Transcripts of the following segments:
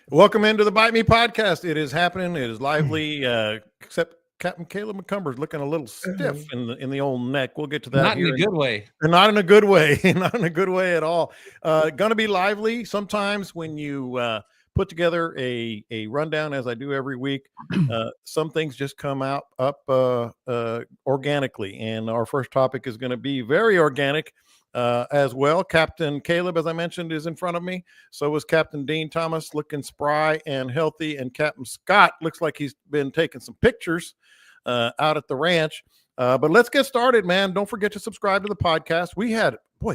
Welcome into the Bite Me podcast. It is happening. It is lively, except Captain Caleb McCumber's looking a little stiff in the old neck. We'll get to that. Not in a good way. Not in a good way. Not in a good way at all. Going to be lively. Sometimes when you put together a rundown, as I do every week, some things just come up organically. And our first topic is going to be very organic. As well. Captain Caleb, as I mentioned, is in front of me. So is Captain Dean Thomas, looking spry and healthy. And Captain Scott looks like he's been taking some pictures out at the ranch. But let's get started, man. Don't forget to subscribe to the podcast.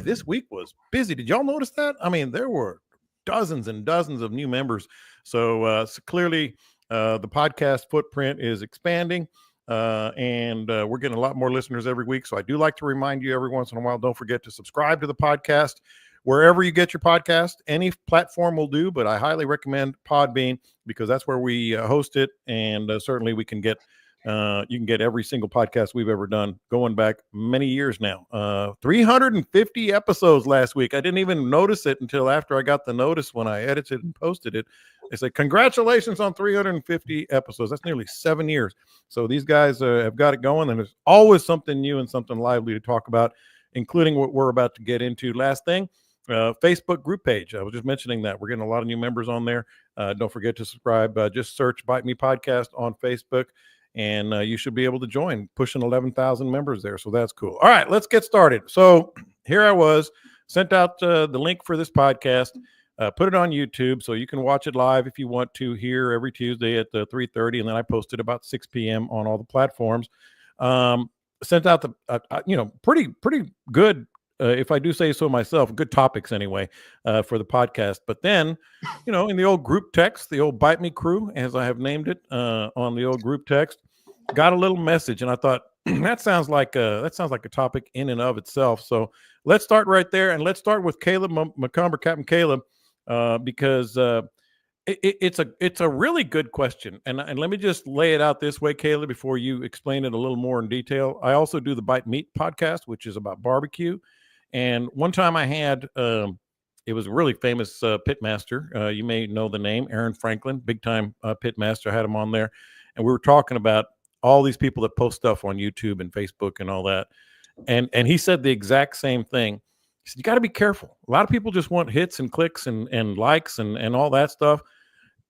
This week was busy. Did y'all notice that? I mean, there were dozens and dozens of new members. So clearly the podcast footprint is expanding. And we're getting a lot more listeners every week. So I do like to remind you every once in a while, don't forget to subscribe to the podcast wherever you get your podcast. Any platform will do, but I highly recommend Podbean because that's where we host it. And certainly we can get, you can get every single podcast we've ever done going back many years now. 350 episodes last week. I didn't even notice it until after I got the notice when I edited and posted it. They say, congratulations on 350 episodes. That's nearly 7 years. So these guys have got it going, and there's always something new and something lively to talk about, including what we're about to get into. Last thing, Facebook group page. I was just mentioning that. We're getting a lot of new members on there. Don't forget to subscribe. Just search Bite Me Podcast on Facebook, and you should be able to join. Pushing 11,000 members there, so that's cool. All right, let's get started. So here I was, sent out the link for this podcast. Put it on YouTube so you can watch it live if you want to here every Tuesday at 3:30, and then I post it about 6 p.m. on all the platforms. Sent out the pretty good, if I do say so myself, good topics anyway for the podcast. But then, in the old group text, the old Bite Me crew, as I have named it, on the old group text, got a little message, and I thought that sounds like a topic in and of itself. So let's start right there, and let's start with Caleb McCumber, Captain Caleb. Because it's a really good question, and let me just lay it out this way, Caleb, before you explain it a little more in detail. I also do the Bite Meat podcast, which is about barbecue, and one time I had it was a really famous pitmaster. You may know the name, Aaron Franklin, big time pitmaster. I had him on there, and we were talking about all these people that post stuff on YouTube and Facebook and all that, and he said the exact same thing. He said, you got to be careful. A lot of people just want hits and clicks and likes and all that stuff.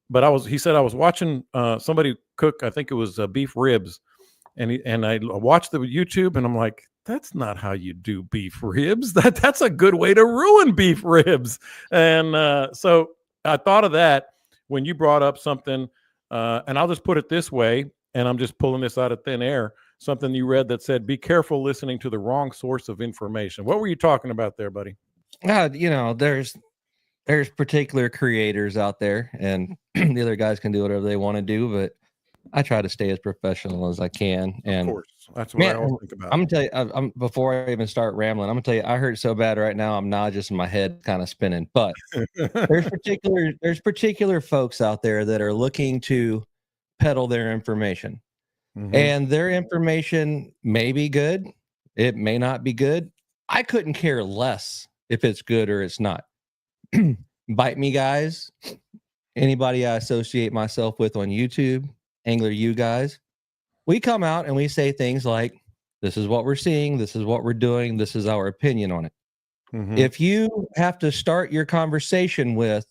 But he said I was watching somebody cook, I think it was beef ribs. And I watched the YouTube, and I'm like, that's not how you do beef ribs. That's a good way to ruin beef ribs. And so I thought of that when you brought up something, and I'll just put it this way, and I'm just pulling this out of thin air. Something you read that said, be careful listening to the wrong source of information. What were you talking about there, buddy? There's particular creators out there, and the other guys can do whatever they want to do, but I try to stay as professional as I can. And of course, that's what I always think about. I'm gonna tell you, before I even start rambling, I'm gonna tell you, I hurt so bad right now, I'm not just in my head kind of spinning. But there's particular folks out there that are looking to peddle their information. Mm-hmm. And their information may be good. It may not be good. I couldn't care less if it's good or it's not. Bite Me guys, anybody I associate myself with on YouTube, Angler you guys, we come out and we say things like, this is what we're seeing, this is what we're doing, this is our opinion on it. Mm-hmm. If you have to start your conversation with,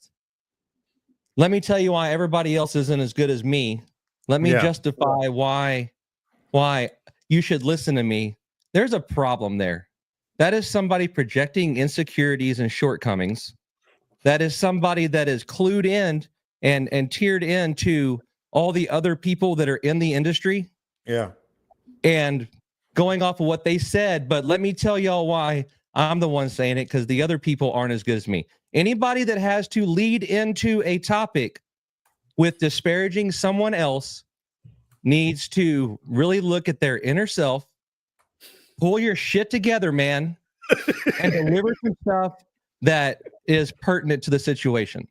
let me tell you why everybody else isn't as good as me, let me justify why you should listen to me. There's a problem there. That is somebody projecting insecurities and shortcomings. That is somebody that is clued in and tiered into all the other people that are in the industry. Yeah. And going off of what they said, but let me tell y'all why I'm the one saying it, because the other people aren't as good as me. Anybody that has to lead into a topic with disparaging someone else needs to really look at their inner self, pull your shit together, man, and deliver some stuff that is pertinent to the situation.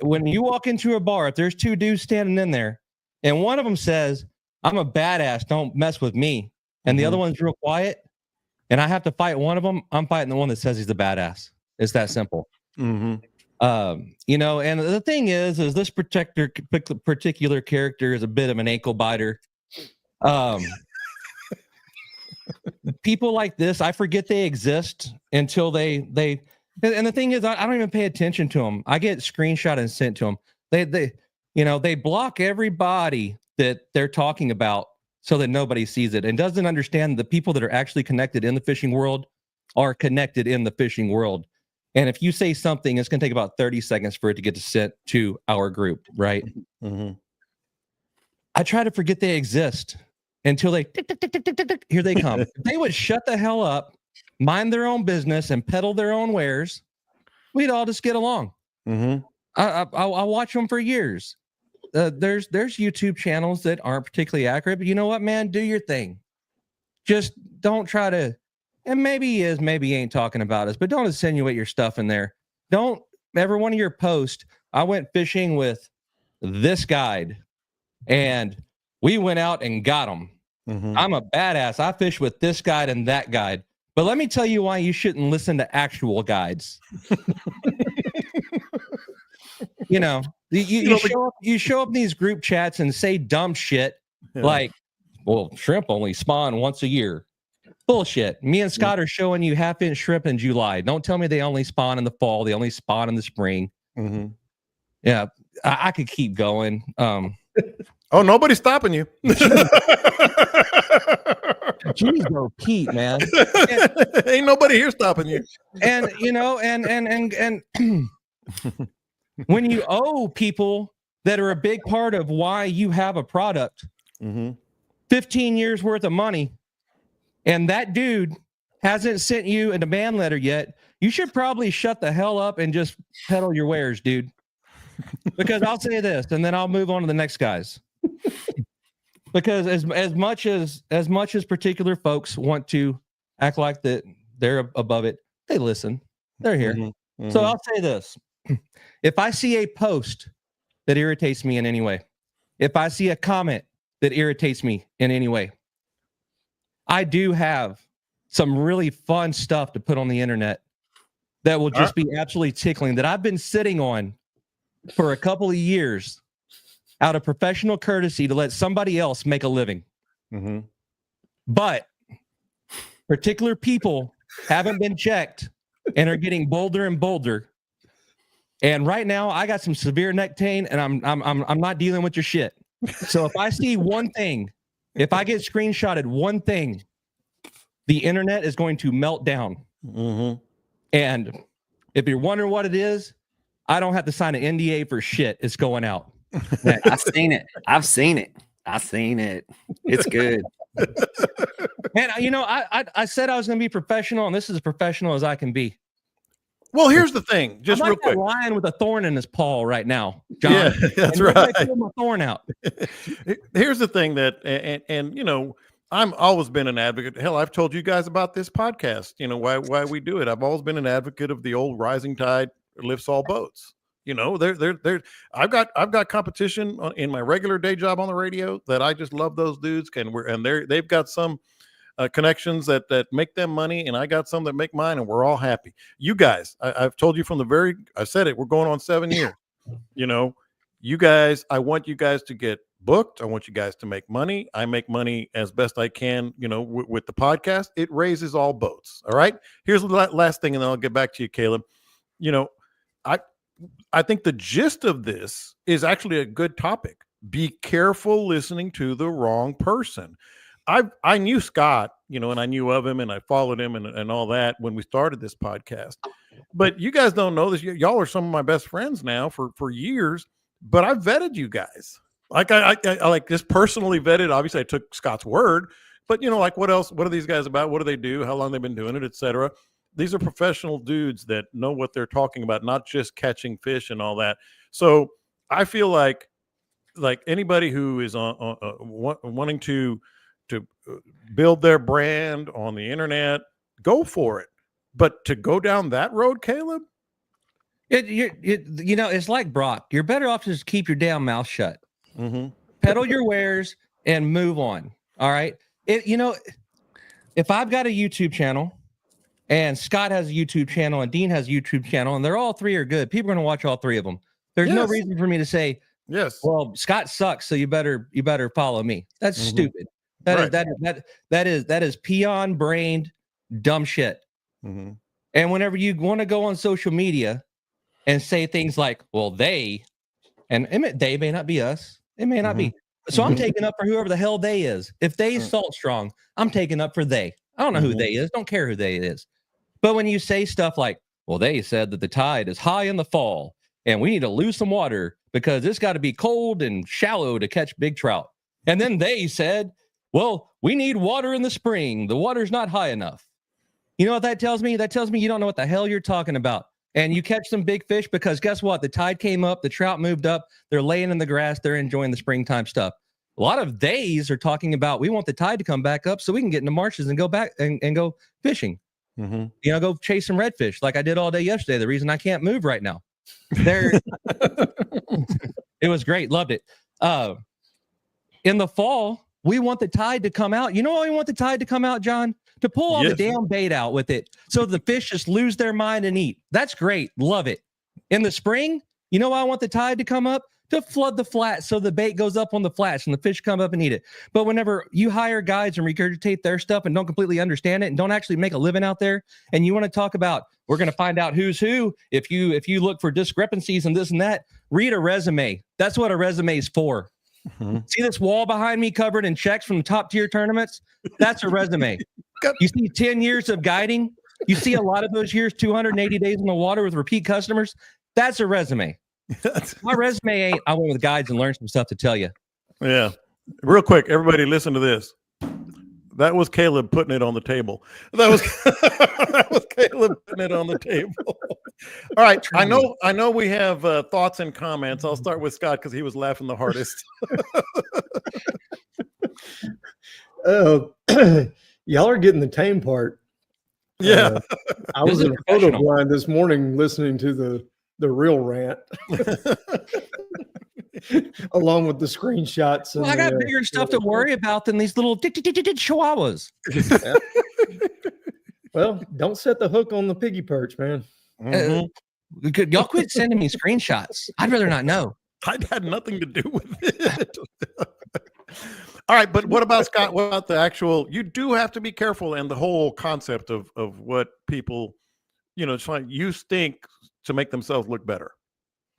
When you walk into a bar, if there's two dudes standing in there and one of them says, I'm a badass, don't mess with me, and the other one's real quiet, and I have to fight one of them, I'm fighting the one that says he's a badass. It's that simple. You know, and the thing is this particular character is a bit of an ankle biter. People like this, I forget they exist until they. And the thing is, I don't even pay attention to them. I get screenshot and sent to them. They block everybody that they're talking about so that nobody sees it and doesn't understand the people that are actually connected in the fishing world are connected in the fishing world. And if you say something, it's going to take about 30 seconds for it to get sent to our group, right? Mm-hmm. I try to forget they exist until they tick, tick, tick, tick, tick, tick, tick, here they come. If they would shut the hell up, mind their own business, and peddle their own wares, we'd all just get along. Mm-hmm. I'll watch them for years. There's YouTube channels that aren't particularly accurate, but you know what, man? Do your thing. Just don't try to, and maybe he is, maybe he ain't talking about us, but don't insinuate your stuff in there. Don't ever one of your posts, I went fishing with this guide and we went out and got him. Mm-hmm. I'm a badass. I fish with this guide and that guide. But let me tell you why you shouldn't listen to actual guides. You know, you show up in these group chats and say dumb shit like, well, shrimp only spawn once a year. Bullshit. Me and Scott are showing you half-inch shrimp in July. Don't tell me they only spawn in the fall. They only spawn in the spring. Mm-hmm. Yeah, I could keep going. Oh, nobody's stopping you. Jeez, no, Pete, man. Ain't nobody here stopping you. And you know, and when you owe people that are a big part of why you have a product, 15 years worth of money, and that dude hasn't sent you a demand letter yet, you should probably shut the hell up and just peddle your wares, dude. Because I'll say this, and then I'll move on to the next guys. Because as much as particular folks want to act like that they're above it, they listen. They're here. Mm-hmm. So I'll say this. If I see a post that irritates me in any way, if I see a comment that irritates me in any way, I do have some really fun stuff to put on the internet that will just be absolutely tickling that I've been sitting on for a couple of years out of professional courtesy to let somebody else make a living. Mm-hmm. But particular people haven't been checked and are getting bolder and bolder. And right now I got some severe neck pain and I'm not dealing with your shit. So if I see one thing, if I get screenshotted one thing, the internet is going to melt down. Mm-hmm. And if you're wondering what it is, I don't have to sign an NDA for shit. It's going out. I've seen it. It's good. And you know, I said I was going to be professional, and this is as professional as I can be. Well, here's the thing, just real quick. I'm like a lion with a thorn in his paw right now, John. Yeah, that's right. Pull my thorn out. Here's the thing that, and you know, I'm always been an advocate. Hell, I've told you guys about this podcast. You know why we do it. I've always been an advocate of the old rising tide lifts all boats. You know, I've got competition in my regular day job on the radio that I just love those dudes. They've got some connections that make them money, and I got some that make mine, and we're all happy. You guys, I've told you I said it, we're going on 7 years. You know, you guys, I want you guys to get booked. I want you guys to make money. I make money as best I can, you know, with the podcast. It raises all boats. All right. Here's the last thing, and then I'll get back to you, Caleb. You know, I think the gist of this is actually a good topic. Be careful listening to the wrong person. I knew Scott, you know, and I knew of him, and I followed him and all that when we started this podcast. But you guys don't know this. Y'all are some of my best friends now for years, but I vetted you guys. Like I like just personally vetted. Obviously, I took Scott's word, but you know, like what else? What are these guys about? What do they do? How long they've been doing it, etc. These are professional dudes that know what they're talking about, not just catching fish and all that. So I feel like anybody who is wanting to build their brand on the internet, go for it. But to go down that road, Caleb, you know, it's like Brock. You're better off to just keep your damn mouth shut. Mm-hmm. Peddle your wares and move on. All right. You know, if I've got a YouTube channel And Scott has a YouTube channel, and Dean has a YouTube channel, and they're all three are good. People are going to watch all three of them. There's no reason for me to say, yes, well, Scott sucks, so you better follow me. That's stupid. Right. That is peon brained dumb shit. And whenever you want to go on social media and say things like, well, they may not be us, it may not be. So I'm taking up for whoever the hell they is. If they salt strong, I'm taking up for they. I don't know who they is. Don't care who they is. But when you say stuff like, well, they said that the tide is high in the fall and we need to lose some water because it's got to be cold and shallow to catch big trout. And then they said, well, we need water in the spring. The water's not high enough. You know what that tells me? That tells me you don't know what the hell you're talking about. And you catch some big fish because guess what? The tide came up, the trout moved up, they're laying in the grass, they're enjoying the springtime stuff. A lot of days are talking about we want the tide to come back up so we can get in the marshes and go back and go fishing. You know, go chase some redfish like I did all day yesterday. The reason I can't move right now. There, it was great. Loved it. In the fall, we want the tide to come out. You know why we want the tide to come out, John? To pull all the damn bait out with it so the fish just lose their mind and eat. That's great. Love it. In the spring, you know why I want the tide to come up? To flood the flats so the bait goes up on the flats and the fish come up and eat it. But whenever you hire guides and regurgitate their stuff and don't completely understand it and don't actually make a living out there, and you want to talk about, we're going to find out who's who. If you look for discrepancies and this and that, read a resume. That's what a resume is for. See this wall behind me covered in checks from top tier tournaments? That's a resume. You see 10 years of guiding. You see a lot of those years, 280 days in the water with repeat customers. That's a resume. My resume ain't, I went with guides and learned some stuff to tell you. Yeah. Real quick, everybody listen to this. That was Caleb putting it on the table. That was that was Caleb putting it on the table. All right. I know we have thoughts and comments. I'll start with Scott because he was laughing the hardest. Y'all are getting the tame part. Yeah. I was in a photo blind this morning listening to the real rant. Along with the screenshots. Well, I got bigger stuff to worry about than these little chihuahuas. Yeah. Well, don't set the hook on the piggy perch, man. Y'all quit sending me screenshots. I'd rather not know. I had nothing to do with it. All right, but what about Scott? What about the actual? You do have to be careful, and the whole concept of what people, use stink to make themselves look better.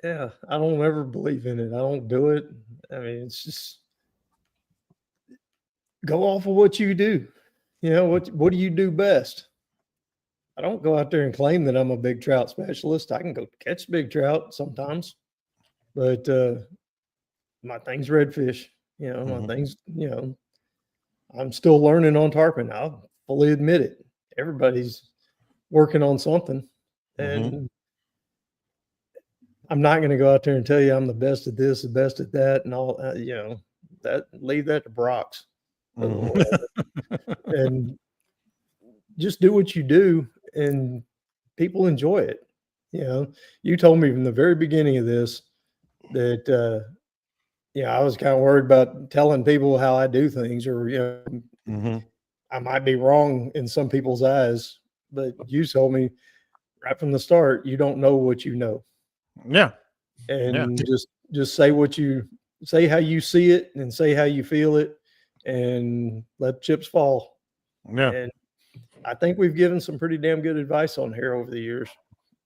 Yeah, I don't ever believe in it. I don't do it. I mean, it's just go off of what you do. What do you do best? I don't go out there and claim that I'm a big trout specialist. I can go catch big trout sometimes, but my thing's redfish. My thing's, I'm still learning on tarpon. I'll fully admit it. Everybody's working on something, and I'm not going to go out there and tell you I'm the best at this, the best at that, and all. That leave that to Brock's, and just do what you do, and people enjoy it. You told me from the very beginning of this that I was kind of worried about telling people how I do things, or I might be wrong in some people's eyes, but you told me right from the start you don't know what you know. Yeah. And just say what you say, how you see it, and say how you feel it, and let chips fall. Yeah. And I think we've given some pretty damn good advice on here over the years.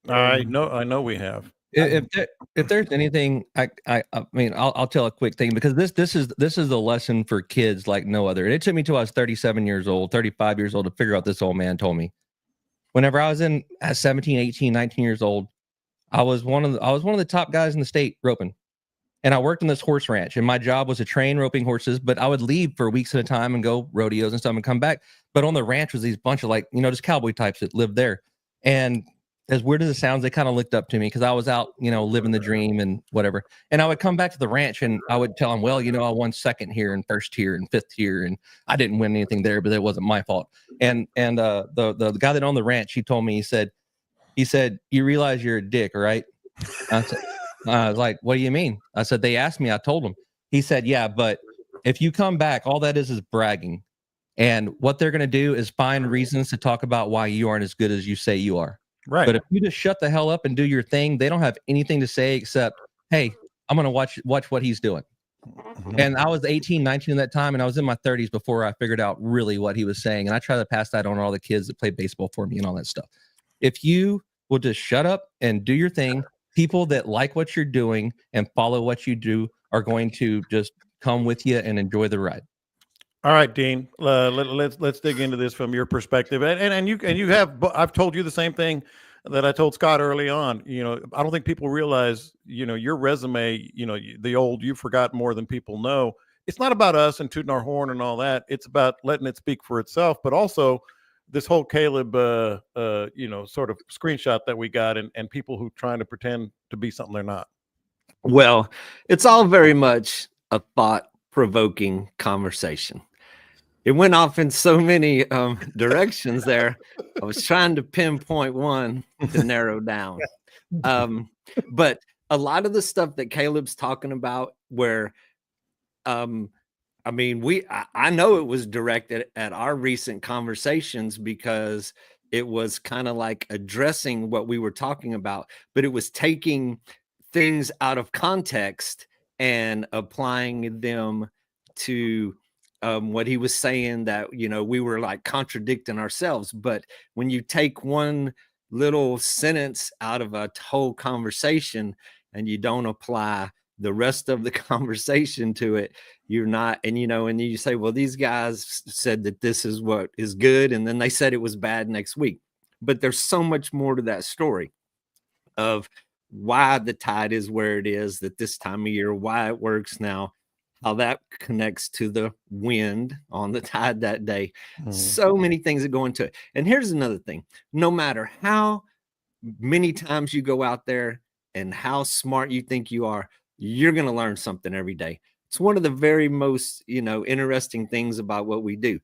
I know we have. If there's anything, I mean, I'll tell a quick thing, because this is a lesson for kids like no other. And it took me till I was 37 years old, 35 years old to figure out this old man told me. Whenever I was at 17, 18, 19 years old, I was one of the top guys in the state roping. And I worked on this horse ranch, and my job was to train roping horses, but I would leave for weeks at a time and go rodeos and stuff and come back. But on the ranch was these bunch of just cowboy types that lived there. And as weird as it sounds, they kind of looked up to me because I was out, living the dream and whatever. And I would come back to the ranch and I would tell them, well, I won second here and first here and fifth here, and I didn't win anything there, but it wasn't my fault. And the guy that owned the ranch, he told me, he said, you realize you're a dick, right? I was like, what do you mean? I said, they asked me, I told them. He said, yeah, but if you come back, all that is bragging. And what they're going to do is find reasons to talk about why you aren't as good as you say you are. Right. But if you just shut the hell up and do your thing, they don't have anything to say except, hey, I'm going to watch what he's doing. And I was 18, 19 at that time, and I was in my 30s before I figured out really what he was saying. And I try to pass that on to all the kids that play baseball for me and all that stuff. If you will just shut up and do your thing, people that like what you're doing and follow what you do are going to just come with you and enjoy the ride. All right, Dean. Let's dig into this from your perspective, and you have. I've told you the same thing that I told Scott early on. You know, I don't think people realize. You know, your resume. You know, the old "you forgot more than people know." It's not about us and tooting our horn and all that. It's about letting it speak for itself, but also this whole Caleb, you know, sort of screenshot that we got, and people who trying to pretend to be something they're not. Well, it's all very much a thought-provoking conversation. It went off in so many directions there. I was trying to pinpoint one to narrow down. But a lot of the stuff that Caleb's talking about where, I mean, I know it was directed at our recent conversations because it was kind of like addressing what we were talking about, but it was taking things out of context and applying them to what he was saying, that, you know, we were like contradicting ourselves. But when you take one little sentence out of a whole conversation and you don't apply the rest of the conversation to it, you're not. And, you know, and you say, well, these guys said that this is what is good, and then they said it was bad next week. But there's so much more to that story of why the tide is where it is at this time of year, why it works now, how that connects to the wind on the tide that day. So many things that go into it. And here's another thing. No matter how many times you go out there and how smart you think you are, you're going to learn something every day. It's one of the very most, you know, interesting things about what we do.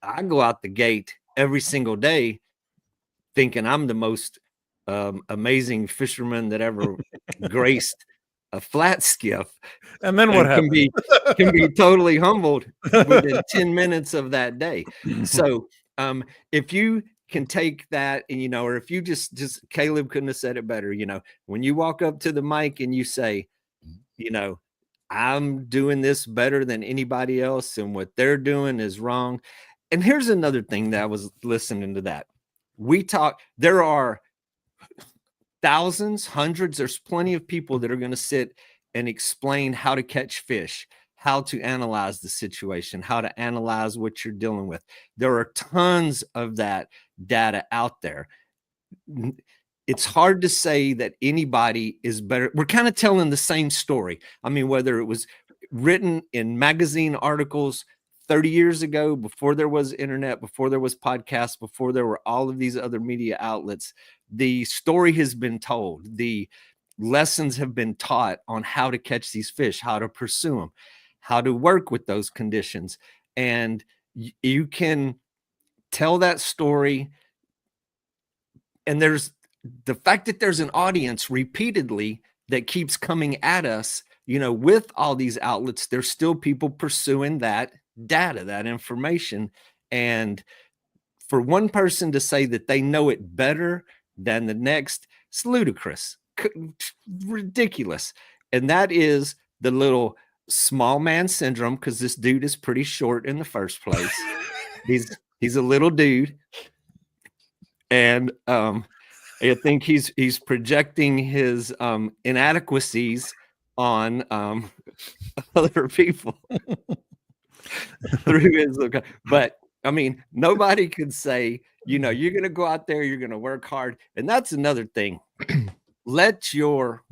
I go out the gate every single day thinking I'm the most amazing fisherman that ever graced a flat skiff, And then what happened? Can be totally humbled within 10 minutes of that day. So if you can take that, and, you know, or if you just Caleb couldn't have said it better, you know, when you walk up to the mic and you say, you know, I'm doing this better than anybody else, and what they're doing is wrong. And here's another thing that I was listening to that. There are thousands, hundreds, there's plenty of people that are going to sit and explain how to catch fish, how to analyze the situation, how to analyze what you're dealing with. There are tons of that data out there. It's hard to say that anybody is better. We're kind of telling the same story. I mean, whether it was written in magazine articles 30 years ago, before there was internet, before there was podcasts, before there were all of these other media outlets, the story has been told. The lessons have been taught on how to catch these fish, how to pursue them, how to work with those conditions. And you can tell that story. And there's the fact that there's an audience repeatedly that keeps coming at us, you know, with all these outlets, there's still people pursuing that data, that information. And for one person to say that they know it better than the next, it's ludicrous, ridiculous. And that is the little small man syndrome, because this dude is pretty short in the first place. He's a little dude. And I think he's projecting his inadequacies on other people through his. But I mean, nobody could say, you know, you're going to go out there, you're going to work hard, and that's another thing. Let your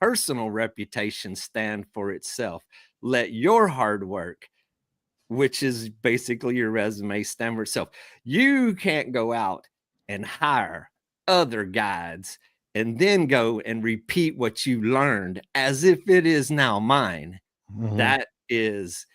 personal reputation stand for itself. Let your hard work, which is basically your resume, stand for itself. You can't go out and hire other guides and then go and repeat what you learned as if it is now mine. That is,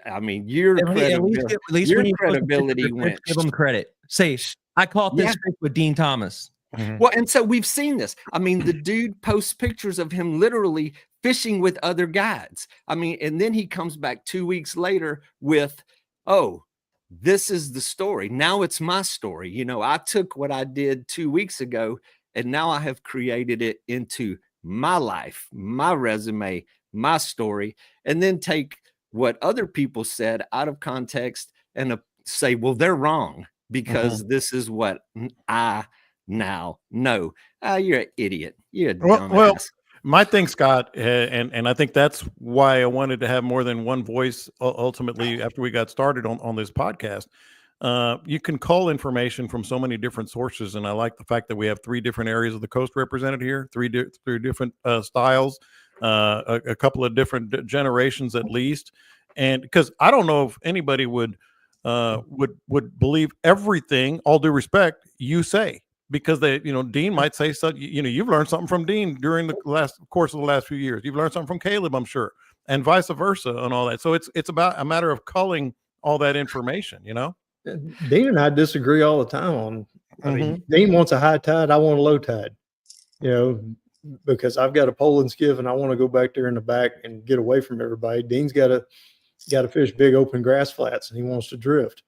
I mean, your credibility, at least your when you credibility went. Give them credit. Say, I caught this fish with Dean Thomas. Mhm. Well, and so we've seen this. I mean, the dude posts pictures of him literally fishing with other guides. I mean, and then he comes back 2 weeks later with, oh, this is the story. Now it's my story. You know, I took what I did 2 weeks ago and now I have created it into my life, my resume, my story, and then take what other people said out of context and say, well, they're wrong because this is what I now know. You're an idiot. You're a dumbass. Well, my thing, Scott, and I think that's why I wanted to have more than one voice ultimately after we got started on this podcast. You can cull information from so many different sources, and I like the fact that we have 3 different areas of the coast represented here, three different styles, a couple of different generations at least, and because I don't know if anybody would believe everything, all due respect, you say. Because they, Dean might say so. You've learned something from Dean during the course of the last few years. You've learned something from Caleb, I'm sure, and vice versa, and all that. So it's about a matter of culling all that information. Dean and I disagree all the time on. I mean, Dean wants a high tide. I want a low tide. Because I've got a pole and skiff, and I want to go back there in the back and get away from everybody. Dean's got to fish big open grass flats, and he wants to drift.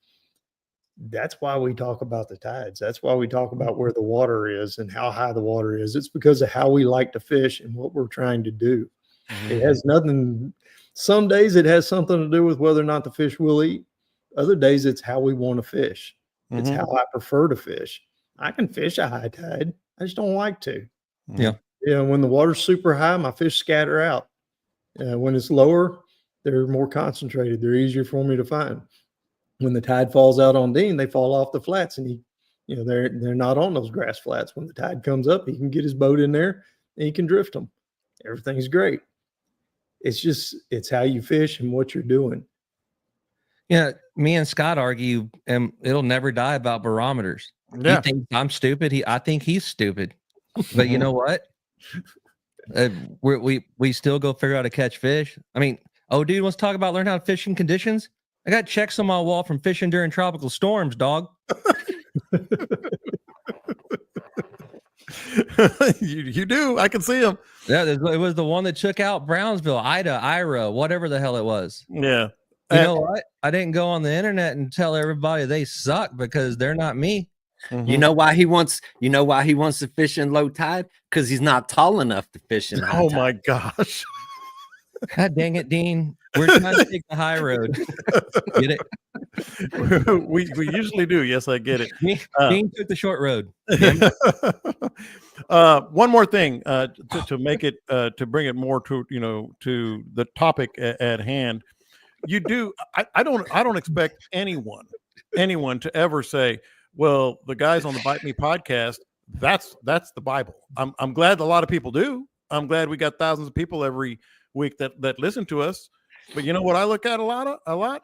That's why we talk about the tides. That's why we talk about where the water is and how high the water is. It's because of how we like to fish and what we're trying to do. It has nothing. Some days it has something to do with whether or not the fish will eat. Other days it's how we want to fish. It's how I prefer to fish. I can fish a high tide. I just don't like to. Yeah. When the water's super high, my fish scatter out. When it's lower, they're more concentrated. They're easier for me to find. When the tide falls out on Dean, they fall off the flats, and they're not on those grass flats. When the tide comes up, he can get his boat in there and he can drift them. Everything's great. It's how you fish and what you're doing. Yeah, me and Scott argue, and it'll never die about barometers. Yeah. He thinks I'm stupid. I think he's stupid. But you know what? We still go figure out how to catch fish. I mean, dude wants to talk about learn how to fish in conditions. I got checks on my wall from fishing during tropical storms, dog. You do. I can see them. Yeah, it was the one that took out Brownsville, Ira, whatever the hell it was. Yeah. You know what? I didn't go on the internet and tell everybody they suck because they're not me. You know why he wants to fish in low tide? Because he's not tall enough to fish in high tide. My gosh. God dang it, Dean. We're trying to take the high road. Get it? we usually do. Yes, I get it. Dean took the short road. One more thing to make it to bring it more to to the topic at hand. You do. I don't expect anyone to ever say, well, the guys on the Bite Me podcast, that's the Bible. I'm glad a lot of people do. I'm glad we got thousands of people every week that listen to us. But you know what I look at a lot?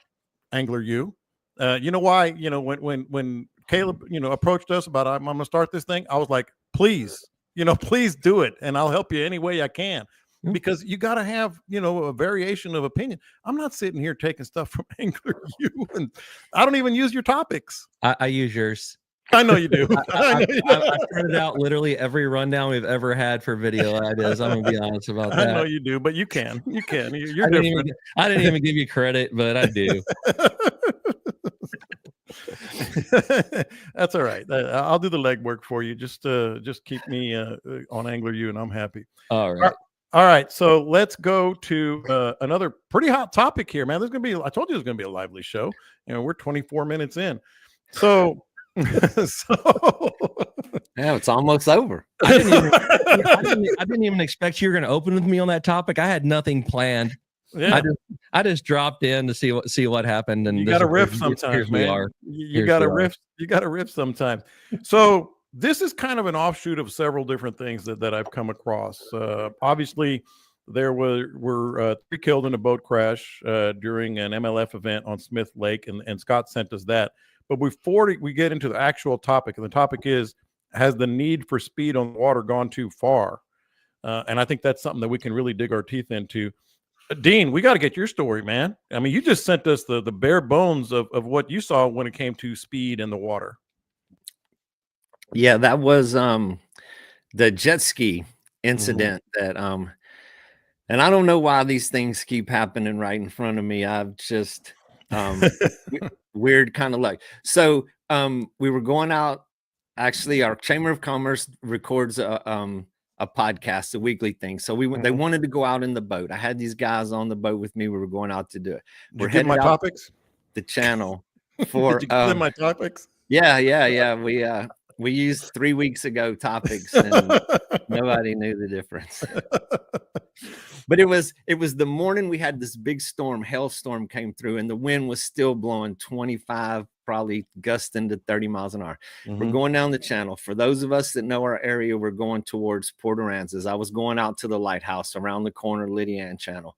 Angler U. You know why? When Caleb approached us about I'm going to start this thing, I was like, please do it, and I'll help you any way I can. Because you got to have a variation of opinion. I'm not sitting here taking stuff from Angler U, and I don't even use your topics. I use yours. I know you do. I printed out literally every rundown we've ever had for video ideas. I'm gonna be honest about that. I know you do, but you can. You're different. I didn't even give you credit, but I do. That's all right. I'll do the legwork for you. Just keep me on Angler U, and I'm happy. All right. All right, so let's go to another pretty hot topic here, man. I told you there's going to be a lively show. We're 24 minutes in. So yeah, it's almost over. I didn't even expect you were going to open with me on that topic. I had nothing planned. Yeah. I just dropped in to see what happened. And you got to riff sometimes, man. You got to riff. You got to riff sometimes. So this is kind of an offshoot of several different things that I've come across. Obviously, there were 3 killed in a boat crash during an MLF event on Smith Lake, and Scott sent us that. But before we get into the actual topic, and the topic is, has the need for speed on the water gone too far? And I think that's something that we can really dig our teeth into. Dean, we got to get your story, man. I mean, you just sent us the bare bones of what you saw when it came to speed in the water. Yeah, that was the jet ski incident that and I don't know why these things keep happening right in front of me. I've just weird kind of luck. So we were going out. Actually, our Chamber of Commerce records a podcast, a weekly thing. So we went. They wanted to go out in the boat. I had these guys on the boat with me. We were going out to do it. Did We're you give headed my out topics? the channel for Did you give them my topics? yeah. We used 3 weeks ago topics and nobody knew the difference. But it was the morning we had this big storm, hailstorm came through, and the wind was still blowing 25, probably gusting to 30 miles an hour. We're going down the channel. For those of us that know our area, we're going towards Port Aransas. I was going out to the lighthouse around the corner, Lydian Channel.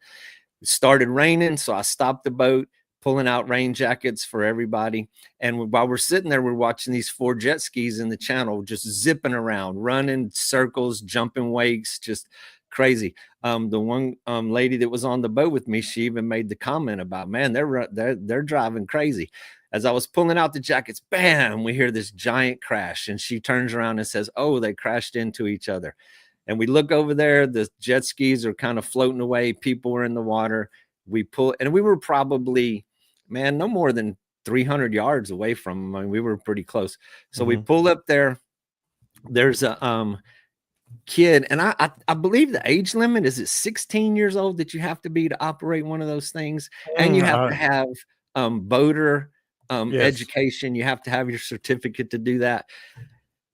It started raining, so I stopped the boat, pulling out rain jackets for everybody. And while we're sitting there, we're watching these 4 jet skis in the channel, just zipping around, running circles, jumping wakes, just crazy. The one lady that was on the boat with me, she even made the comment about, man, they're driving crazy. As I was pulling out the jackets, bam, we hear this giant crash. And she turns around and says, oh, they crashed into each other. And we look over there, the jet skis are kind of floating away. People were in the water. We pull, and we were probably, man, no more than 300 yards away from them. I mean, we were pretty close. So we pull up there. There's a kid, and I believe the age limit is 16 years old that you have to be to operate one of those things, and you have to have boater education. You have to have your certificate to do that.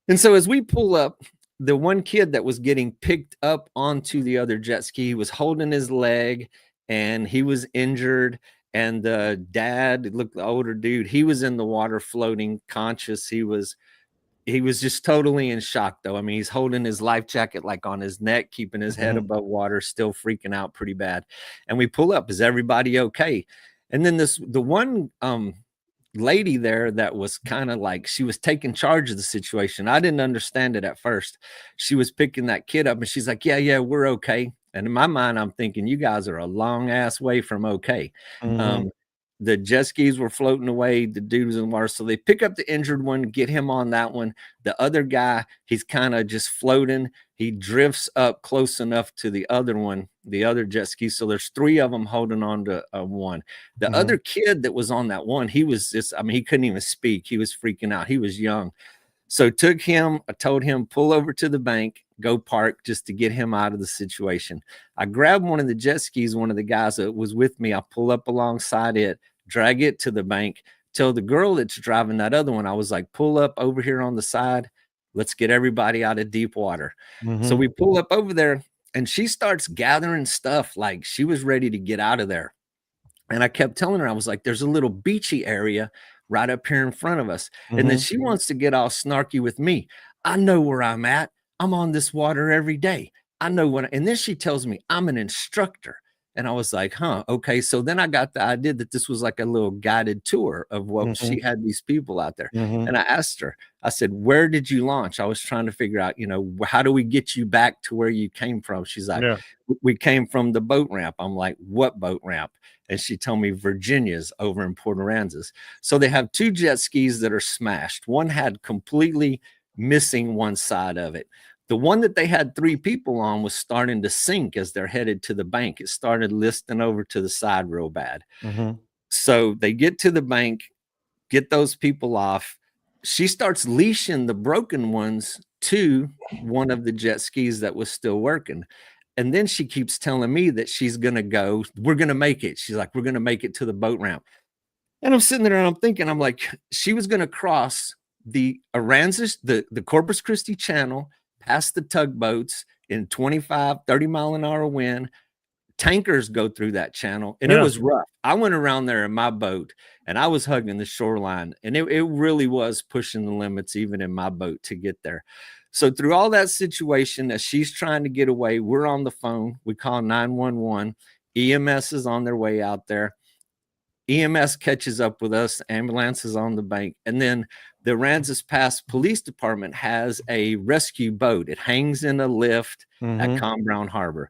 And so as we pull up, the one kid that was getting picked up onto the other jet ski, he was holding his leg and he was injured. And the dad, it looked the older dude, he was in the water floating conscious. He was just totally in shock though. I mean, he's holding his life jacket like on his neck, keeping his head above water, still freaking out pretty bad. And we pull up, is everybody okay? And then the one lady there that was kind of like, she was taking charge of the situation. I didn't understand it at first. She was picking that kid up and she's like, yeah, we're okay. And in my mind, I'm thinking, you guys are a long ass way from okay. The jet skis were floating away. The dude was in the water. So they pick up the injured one, get him on that one. The other guy, he's kind of just floating. He drifts up close enough to the other one, the other jet ski. So there's 3 of them holding on to one. The other kid that was on that one, he was just, I mean, he couldn't even speak. He was freaking out. He was young. So I told him, pull over to the bank, go park, just to get him out of the situation. I grabbed one of the jet skis, one of the guys that was with me. I pull up alongside it, drag it to the bank, tell the girl that's driving that other one, I was like, pull up over here on the side. Let's get everybody out of deep water. So we pull up over there and she starts gathering stuff like she was ready to get out of there. And I kept telling her, I was like, there's a little beachy area right up here in front of us. And then she wants to get all snarky with me. I know where I'm at. I'm on this water every day. I know what, and then she tells me I'm an instructor. And I was like, huh, okay. So then I got the idea that this was like a little guided tour of what she had these people out there. And I asked her, I said, where did you launch? I was trying to figure out, you know, how do we get you back to where you came from? She's like, we came from the boat ramp. I'm like, what boat ramp? And she told me Virginia's over in Port Aransas. So they have 2 jet skis that are smashed. One had completely missing one side of it. The one that they had 3 people on was starting to sink as they're headed to the bank. It started listing over to the side real bad. So they get to the bank, get those people off. She starts leashing the broken ones to one of the jet skis that was still working. And then she keeps telling me that she's going to go, we're going to make it. She's like, we're going to make it to the boat ramp. And I'm sitting there and I'm thinking, I'm like, she was going to cross the Aransas, the Corpus Christi Channel, past the tugboats in 25, 30 mile an hour wind. Tankers go through that channel and it was rough. I went around there in my boat and I was hugging the shoreline and it really was pushing the limits even in my boat to get there. So through all that situation, as she's trying to get away, we're on the phone. We call 911. EMS is on their way out there. EMS catches up with us. Ambulance is on the bank. And then the Aransas Pass Police Department has a rescue boat. It hangs in a lift at Calm Brown Harbor.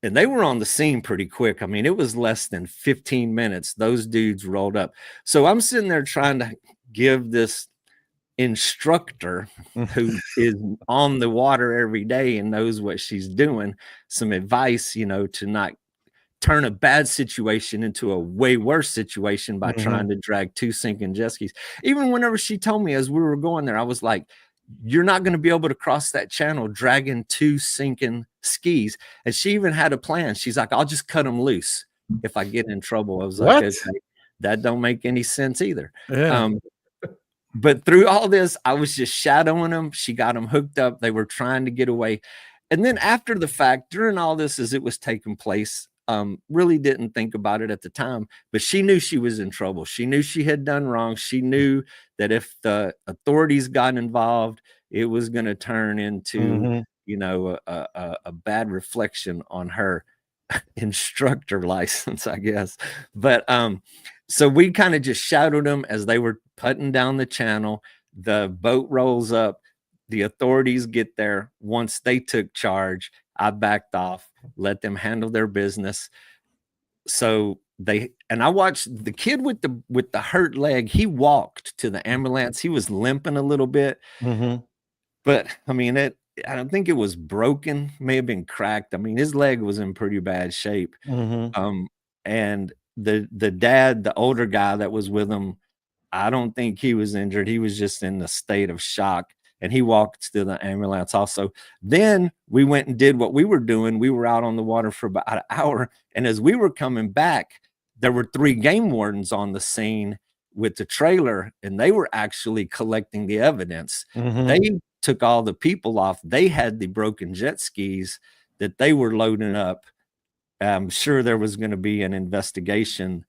And they were on the scene pretty quick. I mean, it was less than 15 minutes. Those dudes rolled up. So I'm sitting there trying to give this instructor who is on the water every day and knows what she's doing, some advice, to not turn a bad situation into a way worse situation by trying to drag 2 sinking jet skis. Even whenever she told me as we were going there, I was like, you're not going to be able to cross that channel dragging 2 sinking skis. And she even had a plan. She's like, I'll just cut them loose if I get in trouble. I was like, okay, that don't make any sense either. Yeah. But through all this, I was just shadowing them. She got them hooked up. They were trying to get away. And then after the fact, during all this, as it was taking place, really didn't think about it at the time, but she knew she was in trouble. She knew she had done wrong. She knew that if the authorities got involved, it was going to turn into, a bad reflection on her instructor license, I guess. But so we kind of just shadowed them as they were putting down the channel. The boat rolls up. The authorities get there. Once they took charge, I backed off, let them handle their business. So I watched the kid with the hurt leg. He walked to the ambulance. He was limping a little bit, but I mean, I don't think it was broken. May have been cracked. I mean, his leg was in pretty bad shape. And the dad, the older guy that was with him, I don't think he was injured. He was just in a state of shock. And he walked to the ambulance also. Then we went and did what we were doing. We were out on the water for about an hour. And as we were coming back, there were 3 game wardens on the scene with the trailer, and they were actually collecting the evidence. They took all the people off. They had the broken jet skis that they were loading up. I'm sure there was going to be an investigation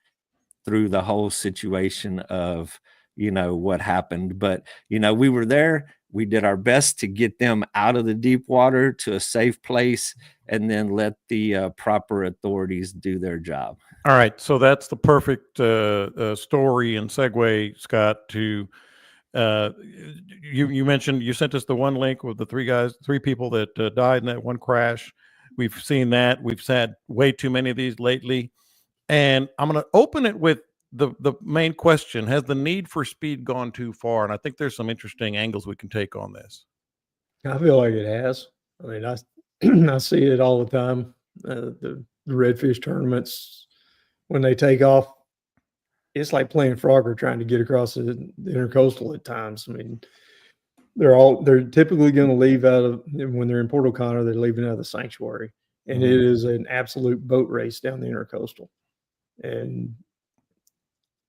through the whole situation of, what happened. But, we were there. We did our best to get them out of the deep water to a safe place and then let the proper authorities do their job. All right. So that's the perfect story and segue, Scott, to you mentioned, you sent us the one link with the 3 people that died in that one crash. We've seen that. We've had way too many of these lately. And I'm going to open it with the main question: has the need for speed gone too far? And I think there's some interesting angles we can take on this. I feel like it has. I mean, I see it all the time. The redfish tournaments, when they take off, it's like playing Frogger trying to get across the intercoastal at times. I mean, they're typically going to leave out of, when they're in Port O'Connor, they're leaving out of the sanctuary, and it is an absolute boat race down the intercoastal. And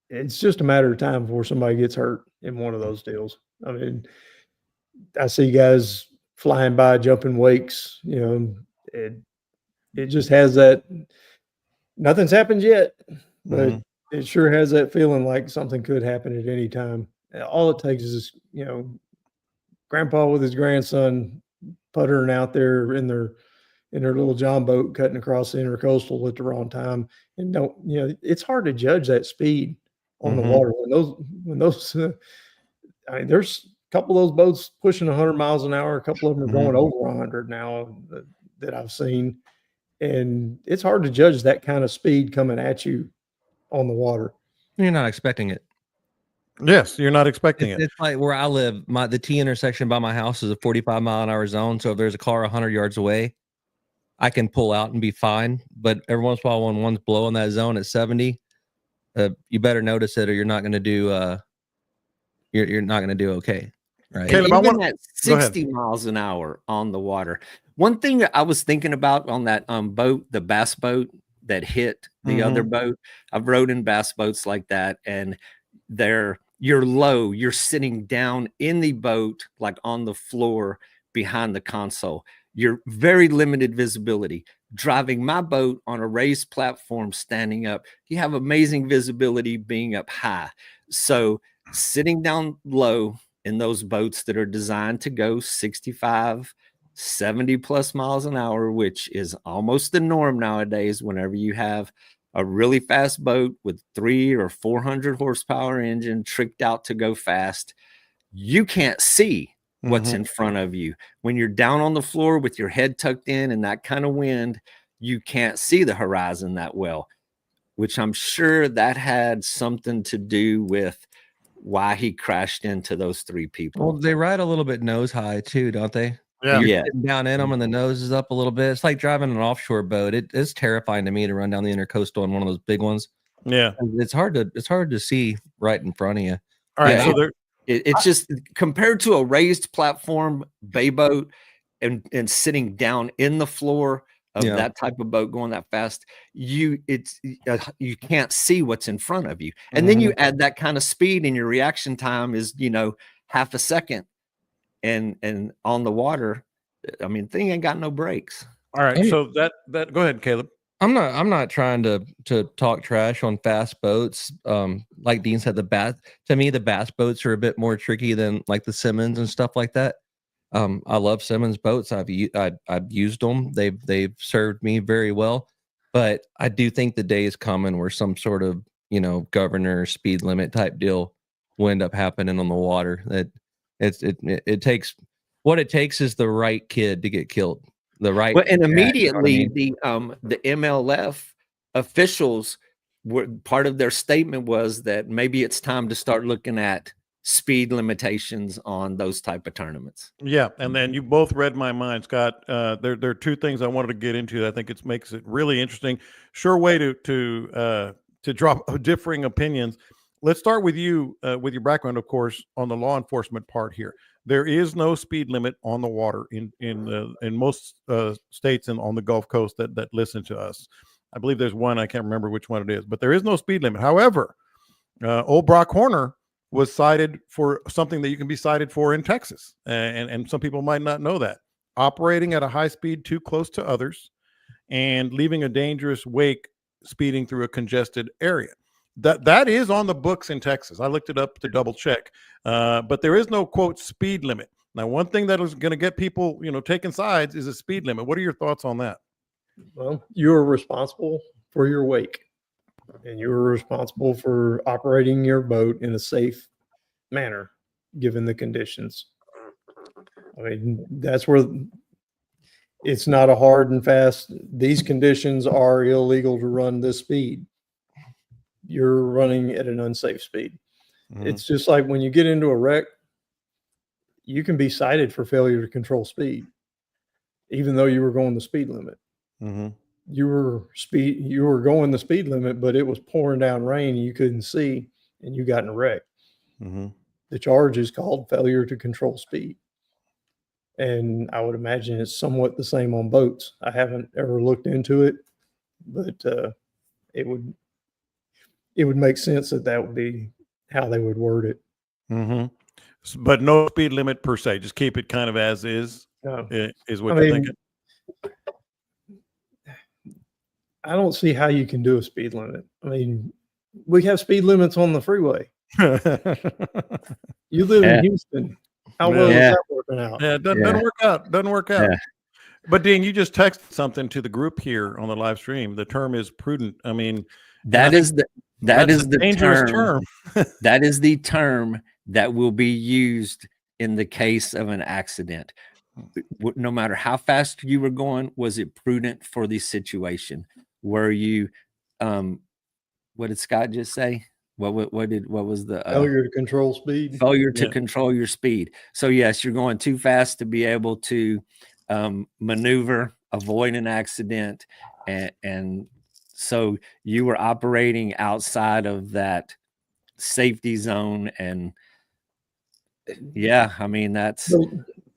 it's just a matter of time before somebody gets hurt in one of those deals. I mean, I see guys flying by, jumping wakes, it just has that, nothing's happened yet, but it sure has that feeling like something could happen at any time. All it takes is, grandpa with his grandson puttering out there in their little John boat, cutting across the intercoastal at the wrong time. And it's hard to judge that speed on the water when those I mean, there's a couple of those boats pushing 100 miles an hour. A couple of them are going over 100 now that I've seen. And it's hard to judge that kind of speed coming at you on the water. You're not expecting it. Yes, you're not expecting it. It's like where I live. The T intersection by my house is a 45-mile-an-hour zone. So if there's a car 100 yards away, I can pull out and be fine. But every once in a while, when one's below in that zone at 70, you better notice it, or you're not going to do. You're not going to do okay. Right. Caleb, even at 60 miles an hour on the water. One thing that I was thinking about on that boat, the bass boat that hit the other boat, I've rode in bass boats like that, and you're low, you're sitting down in the boat, like on the floor behind the console. You're very limited visibility. Driving my boat on a raised platform, standing up, you have amazing visibility being up high. So sitting down low in those boats that are designed to go 65, 70 plus miles an hour, which is almost the norm nowadays whenever you have a really fast boat with 300 or 400 horsepower engine tricked out to go fast, you can't see what's in front of you. When you're down on the floor with your head tucked in and that kind of wind, you can't see the horizon that well, which I'm sure that had something to do with why he crashed into those three people. Well, they ride a little bit nose high too, don't they? Yeah. You're Yeah. sitting down in them and the nose is up a little bit. It's like driving an offshore boat. It's terrifying to me to run down the intercoastal in one of those big ones. Yeah. It's hard to see right in front of you. All right. Yeah, So there, it's just compared to a raised platform bay boat and sitting down in the floor of Yeah. that type of boat going that fast, you can't see what's in front of you. And then you add that kind of speed and your reaction time is, half a second. And on the water, I mean, thing ain't got no brakes. all right. So that go ahead, Caleb. I'm not trying to talk trash on fast boats. Like Dean said, to me the bass boats are a bit more tricky than like the Simmons and stuff like that. I love Simmons boats. I've used them. They've served me very well. But I do think the day is coming where some sort of governor speed limit type deal will end up happening on the water. That it takes is the right kid to get killed. The right, well, and cat, immediately you know what I mean? the MLF officials were part of their statement was that maybe it's time to start looking at speed limitations on those type of tournaments. Yeah, and then you both read my mind, Scott. There are two things I wanted to get into. I think it makes it really interesting. Sure way to drop differing opinions. Let's start with you with your background, of course, on the law enforcement part here. There is no speed limit on the water in most states and on the Gulf Coast that listen to us. I believe there's one, I can't remember which one it is, but there is no speed limit. However, old Brock Horner was cited for something that you can be cited for in Texas, and some people might not know that: operating at a high speed too close to others and leaving a dangerous wake speeding through a congested area. That is on the books in Texas. I looked it up to double check, but there is no quote speed limit. Now, one thing that is going to get people, taking sides is a speed limit. What are your thoughts on that? Well, you are responsible for your wake, and you are responsible for operating your boat in a safe manner, given the conditions. I mean, that's where it's not a hard and fast. These conditions are illegal to run this speed. You're running at an unsafe speed. It's just like when you get into a wreck, you can be cited for failure to control speed, even though you were going the speed limit. You were going the speed limit, but it was pouring down rain and you couldn't see, and you got in a wreck. The charge is called failure to control speed. And I would imagine it's somewhat the same on boats. I haven't ever looked into it, but it would make sense that would be how they would word it. But no speed limit per se. Just keep it kind of as is. Is what you're thinking. I don't see how you can do a speed limit. I mean, we have speed limits on the freeway. You live in Houston. How well is that working out? Yeah, it doesn't work out. Doesn't work out. But Dean, you just texted something to the group here on the live stream. The term is prudent. I mean, that is the dangerous term. That is the term that will be used in the case of an accident. No matter how fast you were going, was it prudent for the situation? Were you, what did Scott just say? What was the failure to control speed? Failure to control your speed. So yes, you're going too fast to be able to maneuver, avoid an accident, and so you were operating outside of that safety zone. And yeah, I mean, that's,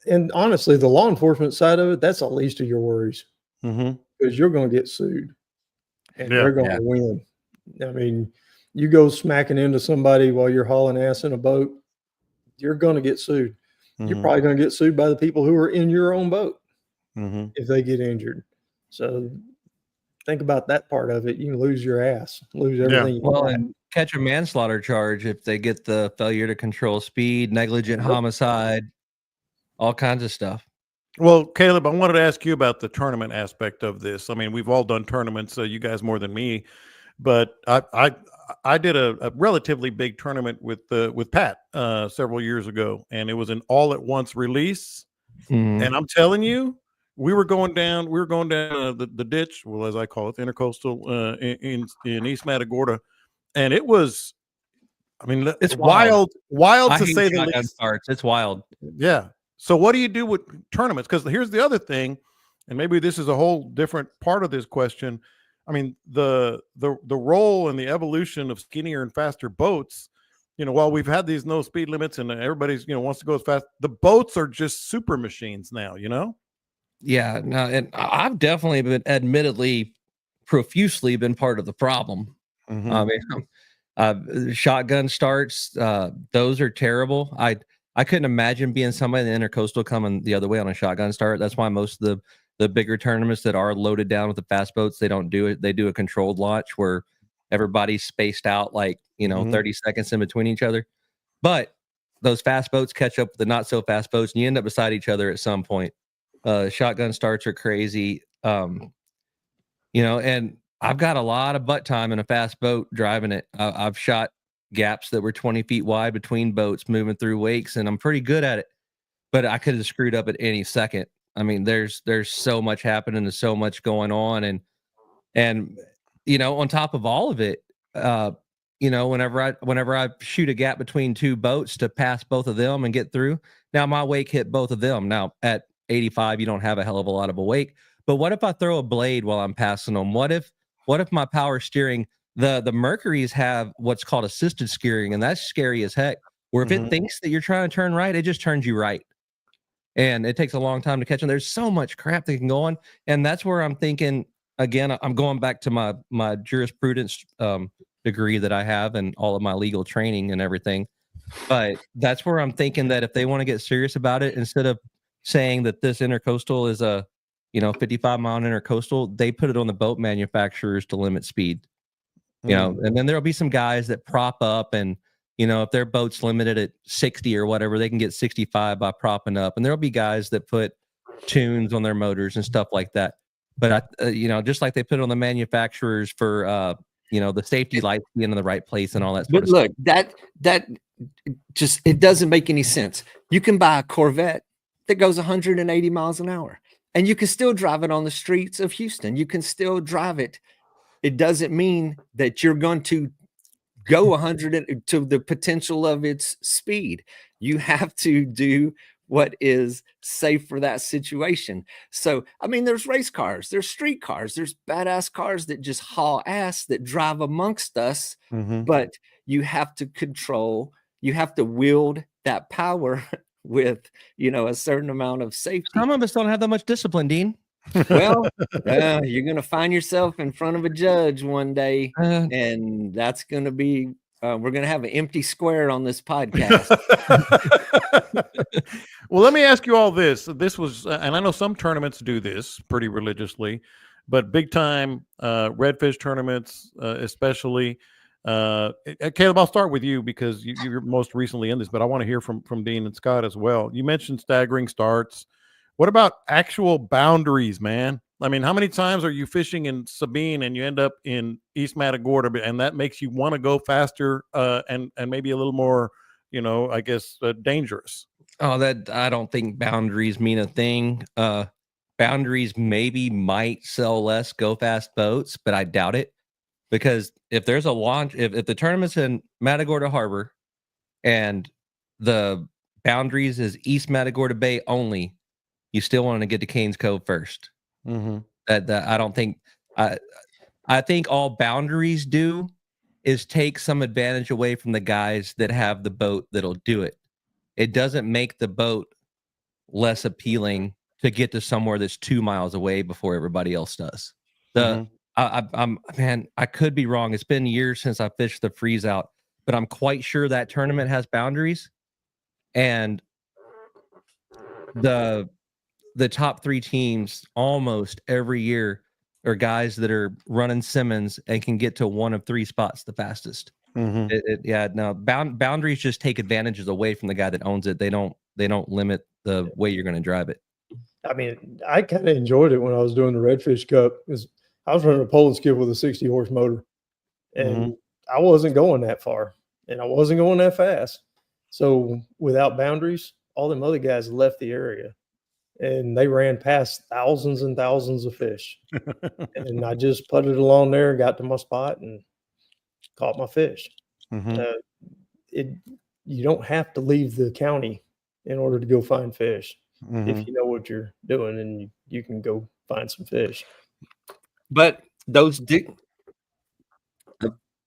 and honestly, the law enforcement side of it, that's the least of your worries, because you're going to get sued and they're going to win. I mean, you go smacking into somebody while you're hauling ass in a boat, you're going to get sued. You're probably going to get sued by the people who are in your own boat if they get injured. So think about that part of it. You can lose your ass, lose everything. Well, and catch a manslaughter charge if they get the failure to control speed, negligent homicide, all kinds of stuff. Well, Caleb, I wanted to ask you about the tournament aspect of this. I mean, we've all done tournaments, so you guys more than me, but I did a relatively big tournament with Pat several years ago, and it was an all at once release. And I'm telling you, we were going down the ditch, well, as I call it, the intercoastal in East Matagorda, and it was, I mean, It's wild I to hate say the shotgun least. starts. It's wild. Yeah. So what do you do with tournaments? Because here's the other thing, and maybe this is a whole different part of this question. I mean, the role and the evolution of skinnier and faster boats. While we've had these no speed limits and everybody's wants to go as fast, the boats are just super machines now. Yeah, no, and I've definitely been, admittedly, profusely been part of the problem. Mhm. I mean, shotgun starts, those are terrible. I couldn't imagine being somebody in the intercoastal coming the other way on a shotgun start. That's why most of the bigger tournaments that are loaded down with the fast boats, they don't do it. They do a controlled launch where everybody's spaced out like, Mhm. 30 seconds in between each other. But those fast boats catch up with the not so fast boats, and you end up beside each other at some point. Shotgun starts are crazy. And I've got a lot of butt time in a fast boat driving it. I've shot gaps that were 20 feet wide between boats moving through wakes, and I'm pretty good at it. But I could have screwed up at any second. I mean, there's so much happening, there's so much going on, and on top of all of it, whenever I shoot a gap between two boats to pass both of them and get through, now my wake hit both of them. Now at 85, you don't have a hell of a lot of a wake. But what if I throw a blade while I'm passing them? What if my power steering, the Mercuries have what's called assisted steering, and that's scary as heck. Where if it Mhm. thinks that you're trying to turn right, it just turns you right. And it takes a long time to catch them. There's so much crap that can go on. And that's where I'm thinking, again, I'm going back to my jurisprudence degree that I have and all of my legal training and everything. But that's where I'm thinking that if they want to get serious about it, instead of saying that this intercoastal is a 55-mile intercoastal, they put it on the boat manufacturers to limit speed. And then there'll be some guys that prop up, and if their boat's limited at 60 or whatever, they can get 65 by propping up. And there'll be guys that put tunes on their motors and stuff like that. But just like they put it on the manufacturers for the safety lights being in the right place and all that sort But of stuff. look, that just, it doesn't make any sense. You can buy a Corvette that goes 180 miles an hour, and you can still drive it on the streets of Houston. You can still drive it. It doesn't mean that you're going to go 100 to the potential of its speed. You have to do what is safe for that situation. So, I mean, there's race cars, there's street cars, there's badass cars that just haul ass, that drive amongst us, Mhm. but you have to control, you have to wield that power with, a certain amount of safety. Some of us don't have that much discipline, Dean. Well, you're going to find yourself in front of a judge one day, Uh, and that's going to be, we're going to have an empty square on this podcast. Well, let me ask you all this. This was, and I know some tournaments do this pretty religiously, but big time redfish tournaments, especially. Caleb, I'll start with you because you're most recently in this, but I want to hear from Dean and Scott as well. You mentioned staggering starts. What about actual boundaries, man? I mean, how many times are you fishing in Sabine and you end up in East Matagorda, and that makes you want to go faster and maybe a little more, I guess, dangerous? Oh, that I don't think boundaries mean a thing. Boundaries maybe might sell less go fast boats, but I doubt it, because if there's a launch, if the tournament's in Matagorda Harbor and the boundaries is East Matagorda Bay only, you still want to get to Canes Cove first. Mm-hmm. That I don't think I think all boundaries do is take some advantage away from the guys that have the boat that'll do it. It doesn't make the boat less appealing to get to somewhere that's 2 miles away before everybody else does. I'm man, I could be wrong. It's been years since I fished the freeze out, but I'm quite sure that tournament has boundaries, and the top 3 teams almost every year are guys that are running Simmons and can get to one of 3 spots the fastest. Boundaries just take advantages away from the guy that owns it. They don't limit the way you're going to drive it. I mean, I kind of enjoyed it when I was doing the Redfish Cup, because I was running a pole and skip with a 60 horse motor, and I wasn't going that far, and I wasn't going that fast. So without boundaries, all them other guys left the area, and they ran past thousands and thousands of fish. And I just putted along there, got to my spot, and caught my fish. you don't have to leave the county in order to go find fish. Mhm. If you know what you're doing, and you can go find some fish. But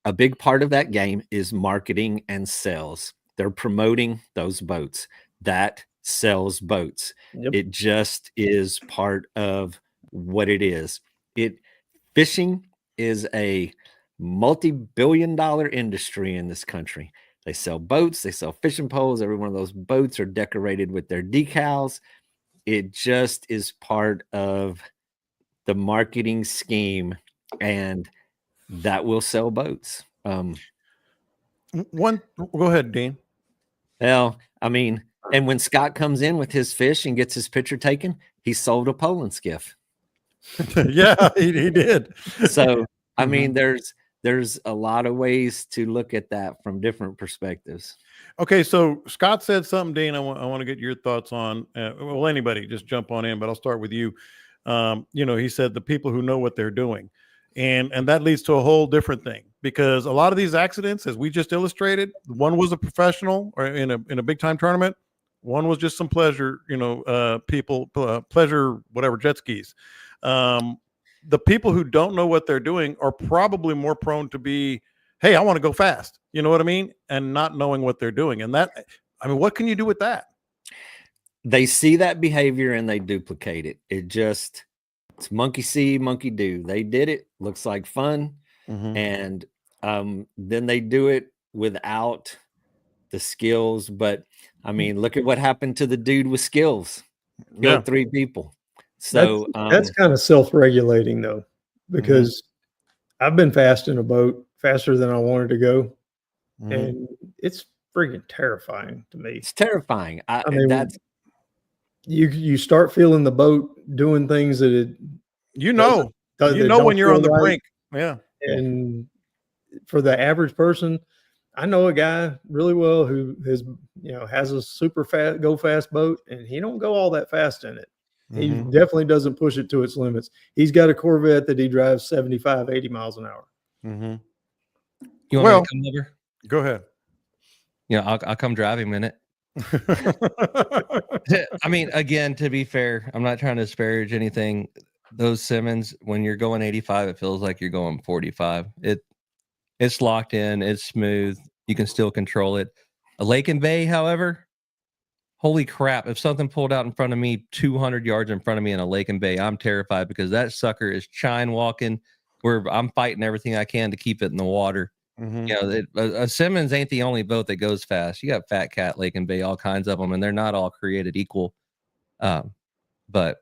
a big part of that game is marketing and sales. They're promoting those boats. That sells boats. Yep. It just is part of what it is. Fishing is a multi-billion-dollar industry in this country. They sell boats, they sell fishing poles. Every one of those boats are decorated with their decals. It just is part of the marketing scheme, and that will sell boats. Go ahead, Dean. Well, I mean, and when Scott comes in with his fish and gets his picture taken, he sold a pole and skiff. Yeah, he did. So, I mean, there's a lot of ways to look at that from different perspectives. Okay, so Scott said something, Dean. I want to get your thoughts on. Well, anybody, just jump on in, but I'll start with you. He said the people who know what they're doing, and that leads to a whole different thing, because a lot of these accidents, as we just illustrated, one was a professional or in a big time tournament, one was just some pleasure, people pleasure whatever jet skis. The people who don't know what they're doing are probably more prone to be, hey, I want to go fast. You know what I mean? And not knowing what they're doing. And that, I mean, what can you do with that? They see that behavior and they duplicate it. It's monkey see, monkey do. They did it. Looks like fun. Mm-hmm. And then they do it without the skills. But I mean, look at what happened to the dude with skills. Killed 3 people. So that's kind of self-regulating, though, because I've been fast in a boat faster than I wanted to go, and it's freaking terrifying to me. It's terrifying. I mean, that's you start feeling the boat doing things that it when you're on the brink. Yeah. And for the average person, I know a guy really well who has a super fast go fast boat, and he don't go all that fast in it. He definitely doesn't push it to its limits. He's got a Corvette that he drives 75, 80 miles an hour. You want me to come over? Go ahead. I'll come drive him in it. I mean, again, to be fair, I'm not trying to disparage anything. Those Simmons, when you're going 85, it feels like you're going 45. It's locked in. It's smooth. You can still control it. A lake and bay, however, holy crap. If something pulled out in front of me, 200 yards in front of me in a lake and bay, I'm terrified, because that sucker is chine walking where I'm fighting everything I can to keep it in the water. A Simmons ain't the only boat that goes fast. You got Fat Cat, Lake and Bay, all kinds of them, and they're not all created equal. But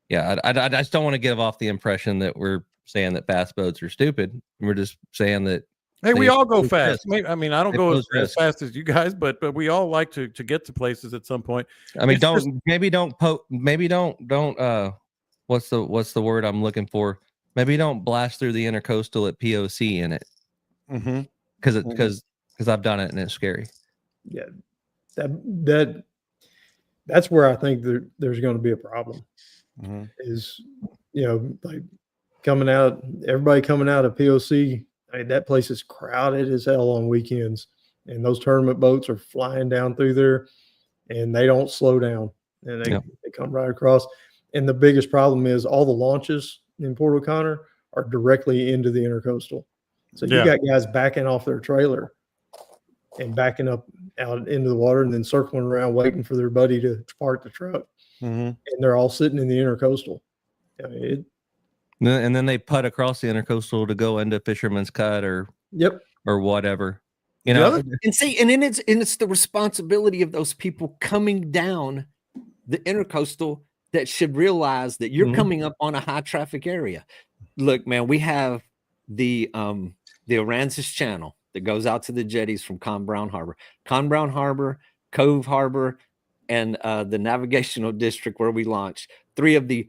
yeah, I just don't want to give off the impression that we're saying that fast boats are stupid. We're just saying that, hey, we all go fast. I mean, I don't go as fast as you guys, but we all like to get to places at some point. I mean, what's the word I'm looking for? Maybe don't blast through the intercoastal at POC in it. Because I've done it and it's scary. Yeah, that's where I think there's going to be a problem. Is like everybody coming out of POC. I mean, that place is crowded as hell on weekends, and those tournament boats are flying down through there, and they don't slow down, and they come right across. And the biggest problem is all the launches in Port O'Connor are directly into the intercoastal. So you got guys backing off their trailer and backing up out into the water, and then circling around waiting for their buddy to park the truck. And they're all sitting in the intercoastal. I mean, and then they putt across the intercoastal to go into Fisherman's Cut or whatever. And then it's the responsibility of those people coming down the intercoastal that should realize that you're coming up on a high traffic area. Look, man, we have the Oranis Channel that goes out to the jetties from Con Brown Harbor, Cove Harbor, and the navigational district where we launch. 3 of the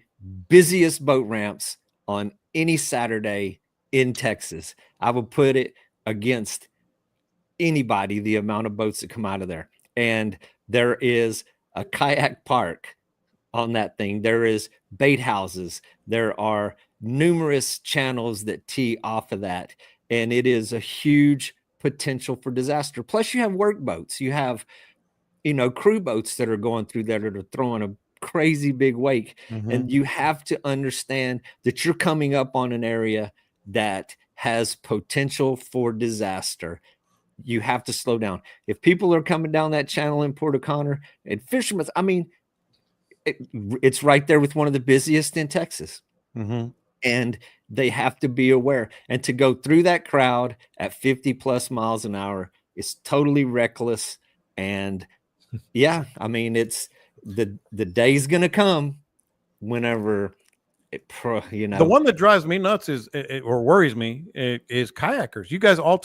busiest boat ramps on any Saturday in Texas. I would put it against anybody, the amount of boats that come out of there. And there is a kayak park on that thing. There is bait houses. There are numerous channels that tee off of that. And it is a huge potential for disaster. Plus, you have work boats. You have, crew boats that are going through there that are throwing a crazy big wake. And you have to understand that you're coming up on an area that has potential for disaster. You have to slow down. If people are coming down that channel in Port O'Connor and fishermen, I mean, it's right there with one of the busiest in Texas. And they have to be aware. And to go through that crowd at 50 plus miles an hour is totally reckless. And yeah, I mean, it's the day's going to come whenever The one that drives me nuts or worries me is kayakers. You guys all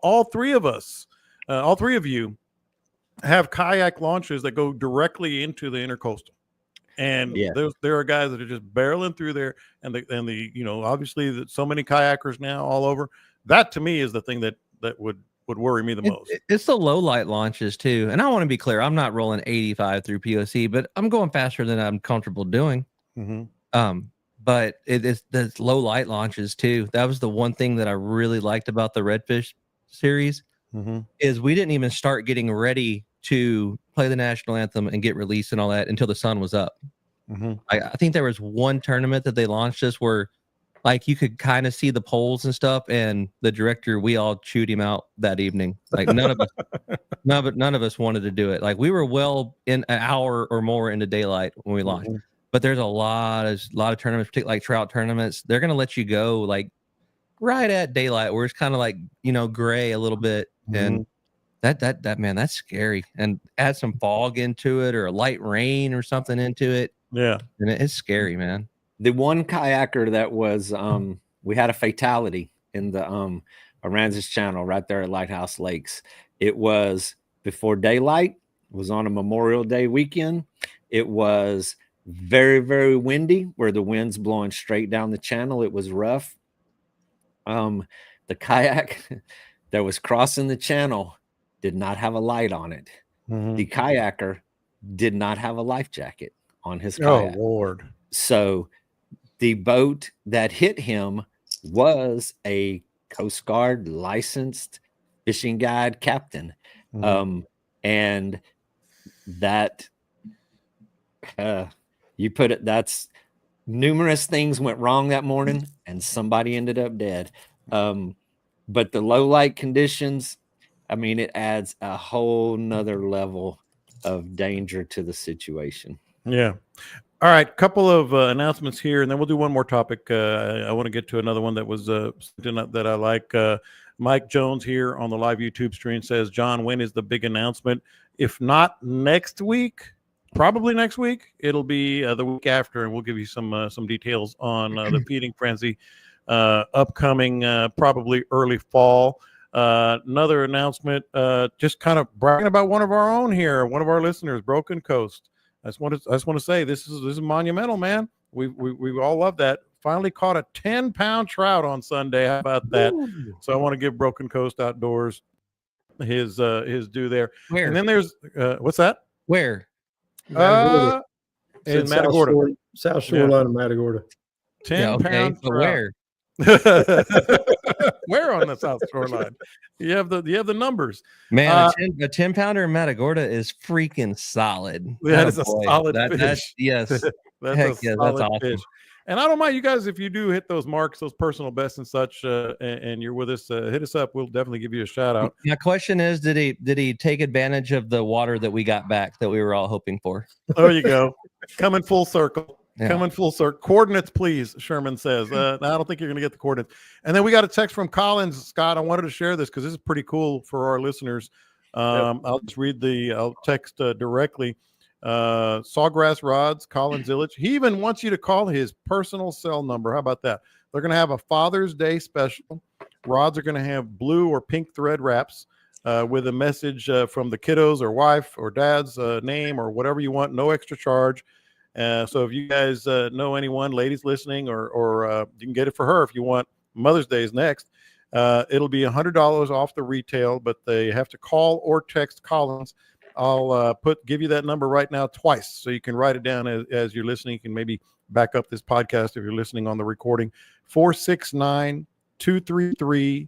all three of us, all three of you have kayak launches that go directly into the intercoastal. And there are guys that are just barreling through there, and obviously so many kayakers now all over. That to me is the thing that would worry me the most. It's the low light launches too. And I want to be clear, I'm not rolling 85 through POC, but I'm going faster than I'm comfortable doing. But it's the low light launches too. That was the one thing that I really liked about the Redfish series is we didn't even start getting ready to play the national anthem and get released and all that until the sun was up. I think there was one tournament that they launched us where like you could kind of see the poles and stuff, and the director, we all chewed him out that evening. Like none of us wanted to do it. Like we were well in an hour or more into daylight when we launched. But there's a lot of tournaments, particularly like trout tournaments. They're gonna let you go like right at daylight, where it's kind of like gray a little bit, and that man, that's scary. And add some fog into it or a light rain or something into it. Yeah, and it's scary, man. The one kayaker that was we had a fatality in the Oranis Channel right there at Lighthouse Lakes. It was before daylight. It was on a Memorial Day weekend. It was very, very windy, where the wind's blowing straight down the channel. It was rough. The kayak that was crossing the channel did not have a light on it. The kayaker did not have a life jacket on his kayak. Oh, Lord. So the boat that hit him was a Coast Guard licensed fishing guide captain. And that you put it, that's numerous things went wrong that morning and somebody ended up dead. But the low light conditions, I mean, it adds a whole nother level of danger to the situation. Yeah. All right. Couple of announcements here, and then we'll do one more topic. I want to get to another one that was that I like. Mike Jones here on the live YouTube stream says, John, when is the big announcement? If not next week, probably next week, it'll be the week after, and we'll give you some details on the feeding frenzy upcoming, probably early fall. Another announcement, just kind of bragging about one of our own here, one of our listeners, Broken Coast. I just want to say this is monumental, man. We all love that. Finally caught a 10-pound trout on Sunday. How about that? Ooh. So I want to give Broken Coast Outdoors his due there. Where? And then there's what's that? Where? Matagorda. In Matagorda. South Shoreline of Matagorda. 10-pound trout. Where? Where on the South Shoreline? You have the numbers. Man, a 10-pounder in Matagorda is freaking solid. That is a solid fish. That's yes. That's awesome. Fish. And I don't mind you guys if you do hit those marks, those personal bests and such, and you're with us. Hit us up. We'll definitely give you a shout out. My question is, did he take advantage of the water that we got back that we were all hoping for? There you go. Coming full circle. Yeah. Coming full circle. Coordinates, please, Sherman says. I don't think you're going to get the coordinates. And then we got a text from Collins. Scott, I wanted to share this because this is pretty cool for our listeners. I'll just read I'll text directly. Sawgrass Rods, Collins Illich. He even wants you to call his personal cell number. How about that? They're going to have a Father's Day special. Rods are going to have blue or pink thread wraps with a message from the kiddos or wife or dad's name or whatever you want. No extra charge. So if you guys know anyone, ladies listening, or you can get it for her if you want. Mother's Day is next. It'll be $100 off the retail, but they have to call or text Collins. I'll give you that number right now twice, so you can write it down as you're listening. You can maybe back up this podcast if you're listening on the recording. 469-233-2888.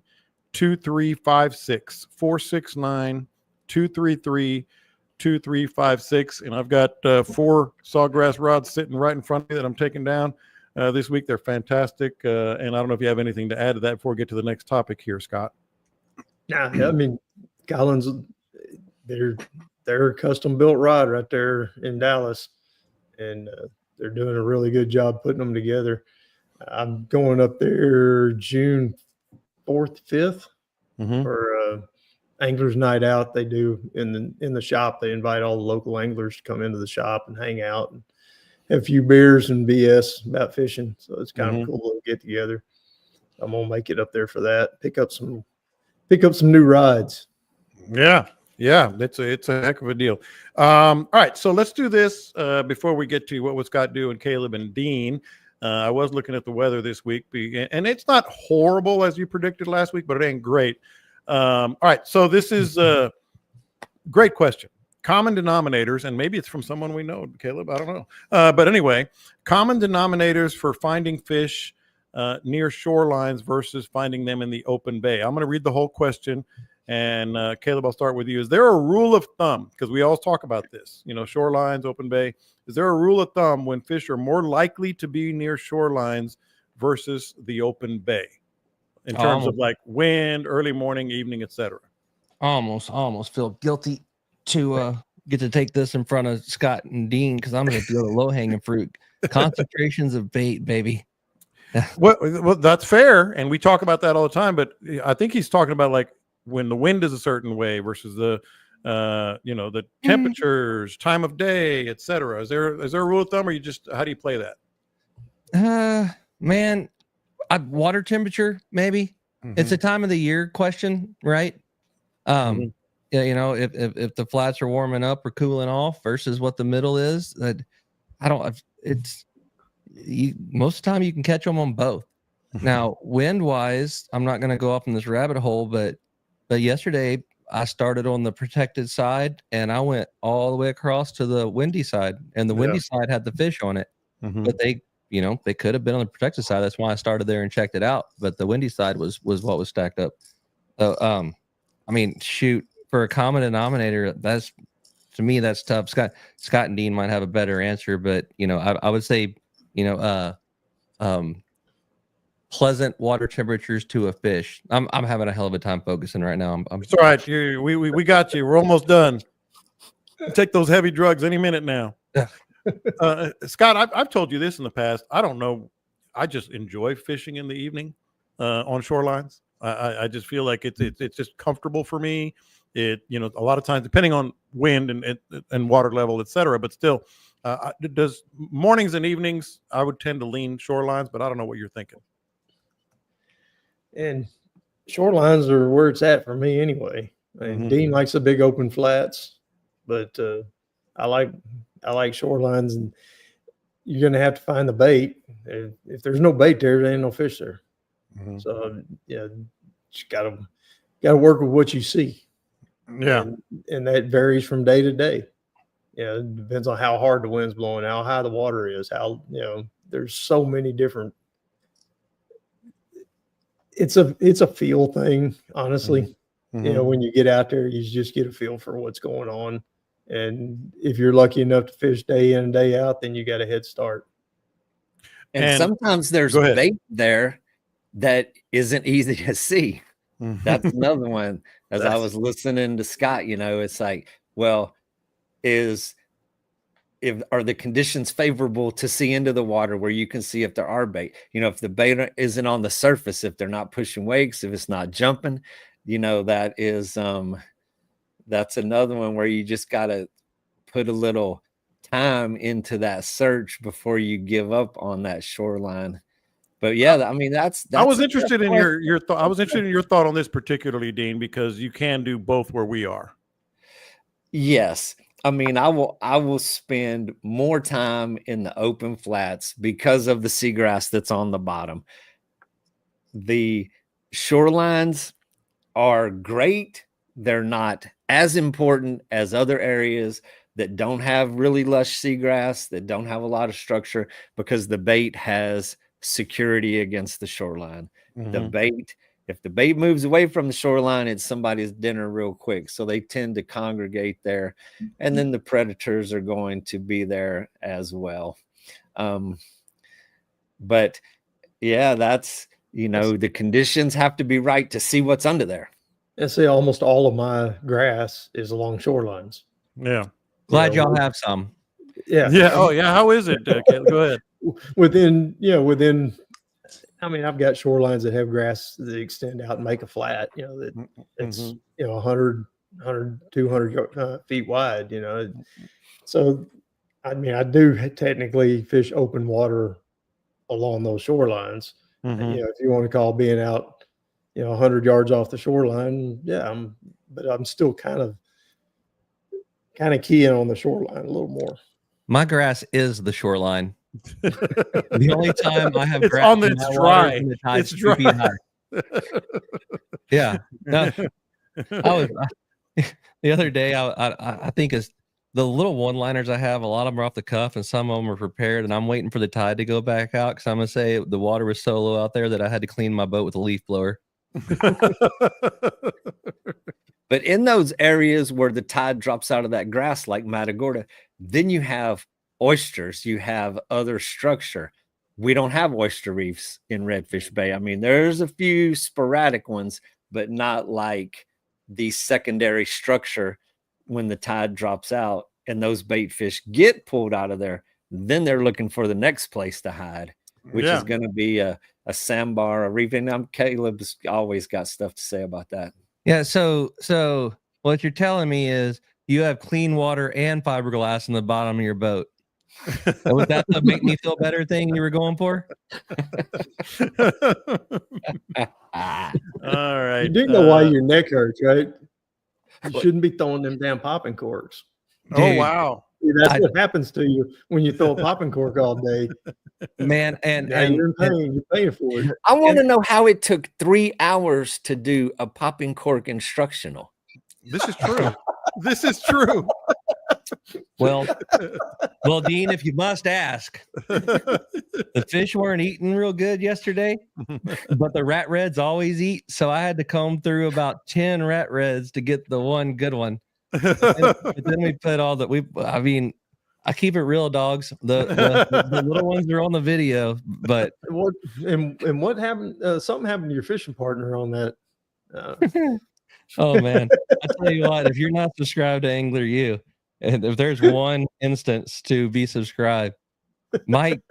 2356. 469 233 2356. And I've got 4 sawgrass rods sitting right in front of me that I'm taking down this week. They're fantastic. And I don't know if you have anything to add to that before we get to the next topic here, Scott. Yeah, I mean, Collins, they're a custom built rod right there in Dallas, and they're doing a really good job putting them together. I'm going up there June 4th, 5th for Anglers Night Out. They do in the shop. They invite all the local anglers to come into the shop and hang out and have a few beers and BS about fishing. So it's kind of a cool little get together. I'm gonna make it up there for that. Pick up some new rides. Yeah, it's a heck of a deal. All right, so let's do this before we get to what was Scott doing, Caleb and Dean. I was looking at the weather this week, and it's not horrible as you predicted last week, but it ain't great. All right, so this is a great question. Common denominators, and maybe it's from someone we know, Caleb, I don't know. But anyway, common denominators for finding fish near shorelines versus finding them in the open bay. I'm going to read the whole question. And Caleb, I'll start with you. Is there a rule of thumb? Because we always talk about this, shorelines, open bay. Is there a rule of thumb when fish are more likely to be near shorelines versus the open bay in terms of like wind, early morning, evening, etc.? I almost feel guilty to get to take this in front of Scott and Dean because I'm going to do the low-hanging fruit. Concentrations of bait, baby. Well, that's fair. And we talk about that all the time. But I think he's talking about like when the wind is a certain way versus the the temperatures, time of day, etc. Is there a rule of thumb, or how do you play that? Man, water temperature maybe. It's a time of the year question, right? Yeah, if the flats are warming up or cooling off versus what the middle is, that most of the time you can catch them on both. Now, wind wise, I'm not going to go off in this rabbit hole, but yesterday I started on the protected side and I went all the way across to the windy side, and the windy side had the fish on it, but they could have been on the protected side. That's why I started there and checked it out. But the windy side was what was stacked up. So, shoot, for a common denominator, to me, that's tough. Scott and Dean might have a better answer, but I would say, pleasant water temperatures to a fish. I'm having a hell of a time focusing right now. It's all right. We got you. We're almost done. Take those heavy drugs any minute now. Scott, I've told you this in the past. I don't know. I just enjoy fishing in the evening on shorelines. I just feel like it's just comfortable for me. A lot of times, depending on wind and water level, etc. But still, does mornings and evenings, I would tend to lean shorelines, but I don't know what you're thinking. And shorelines are where it's at for me anyway. And Dean likes the big open flats, but I like shorelines, and you're going to have to find the bait. If there's no bait there ain't no fish there. So just got to work with what you see. Yeah. And that varies from day to day. It depends on how hard the wind's blowing, how high the water is, there's so many different. It's a feel thing, honestly. When you get out there, you just get a feel for what's going on. And if you're lucky enough to fish day in and day out, then you got a head start. And sometimes there's bait there that isn't easy to see. That's another one. As I was listening to Scott, it's like, well, are the conditions favorable to see into the water where you can see if there are bait? If the bait isn't on the surface, if they're not pushing wakes, if it's not jumping, that's another one where you just got to put a little time into that search before you give up on that shoreline. But yeah, that's I was interested in your thought. I was interested in your thought on this particularly, Dean, because you can do both where we are. Yes. I will spend more time in the open flats because of the seagrass that's on the bottom. The shorelines are great. They're not as important as other areas that don't have really lush seagrass, that don't have a lot of structure, because the bait has security against the shoreline. The bait If the bait moves away from the shoreline, it's somebody's dinner real quick. So they tend to congregate there. And then the predators are going to be there as well. But yeah, that's, the conditions have to be right to see what's under there. I say almost all of my grass is along shorelines. Yeah. Glad y'all have some. Yeah. Yeah. Oh, yeah. How is it, Caleb? Go ahead. Within, I mean, I've got shorelines that have grass that extend out and make a flat, that it's, 100, 200 feet wide, So, I mean, I do technically fish open water along those shorelines. If you want to call being out, 100 yards off the shoreline, but I'm still kind of keying on the shoreline a little more. My grass is the shoreline. The only time I have It's grass on the, it's dry. It's dry. Yeah. No, the other day, I think is the little one-liners I have, a lot of them are off the cuff and some of them are prepared, and I'm waiting for the tide to go back out because I'm going to say the water was so low out there that I had to clean my boat with a leaf blower. But in those areas where the tide drops out of that grass, like Matagorda, then you have oysters, you have other structure. We don't have oyster reefs in Redfish Bay. I mean, there's a few sporadic ones, but not like the secondary structure when the tide drops out and those bait fish get pulled out of there. Then they're looking for the next place to hide, which is going to be a sandbar, a reef. And Caleb's always got stuff to say about that. Yeah. So what you're telling me is you have clean water and fiberglass in the bottom of your boat. Was that the make me feel better thing you were going for? All right. You do know why your neck hurts, right? You shouldn't be throwing them damn popping corks. Dude, oh, wow. See, that's what happens to you when you throw a popping cork all day. Man, and you're in pain. You're paying for it. I want to know how it took 3 hours to do a popping cork instructional. This is true. This is true. Well, Dean, if you must ask, the fish weren't eating real good yesterday, but the rat reds always eat. So I had to comb through about 10 rat reds to get the one good one. But then we put all that. I keep it real, dogs. The little ones are on the video, but what happened? Something happened to your fishing partner on that. Oh man, I tell you what, if you're not subscribed to Angler U, and if there's one instance to be subscribed, Mike,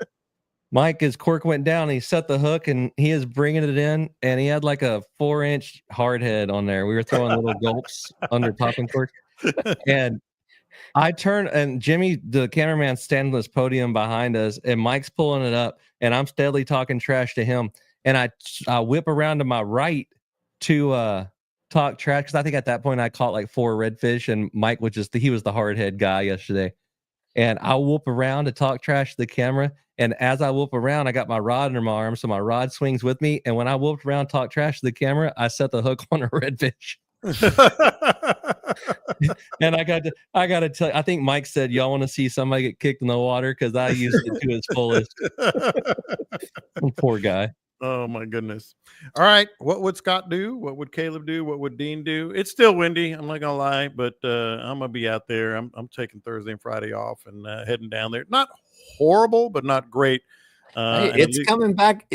his cork went down. And he set the hook and he is bringing it in, and he had like a 4-inch hard head on there. We were throwing little gulps under popping cork, and I turned, and Jimmy, the cameraman, standing on this podium behind us, and Mike's pulling it up, and I'm steadily talking trash to him, and I whip around to my right to talk trash because I think at that point I caught like 4 redfish, and Mike was he was the hard head guy yesterday, and I whoop around to talk trash to the camera, and as I whoop around, I got my rod under my arm, so my rod swings with me, and when I whooped around, talk trash to the camera, I set the hook on a redfish. And I got to tell you, I think Mike said, y'all want to see somebody get kicked in the water because I used it to its fullest. Poor guy. Oh my goodness. All right. What would Scott do? What would Caleb do? What would Dean do? It's still windy. I'm not gonna lie, but I'm gonna be out there. I'm taking Thursday and Friday off and heading down there. Not horrible, but not great. It's coming back.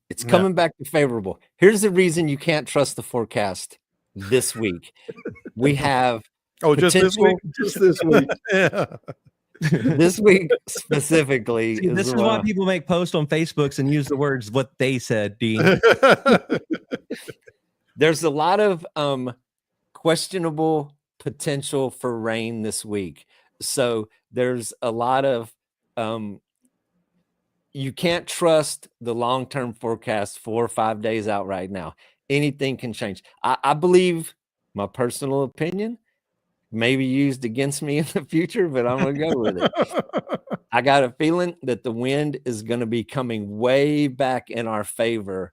It's coming back to favorable. Here's the reason you can't trust the forecast this week. We have just this week. Just this week. Yeah. This week specifically. See, this is why people make posts on Facebooks and use the words what they said, Dean. There's a lot of questionable potential for rain this week. So there's a lot of you can't trust the long-term forecast 4 or 5 days out right now. Anything can change. I believe, my personal opinion, maybe used against me in the future, but I'm going to go with it. I got a feeling that the wind is going to be coming way back in our favor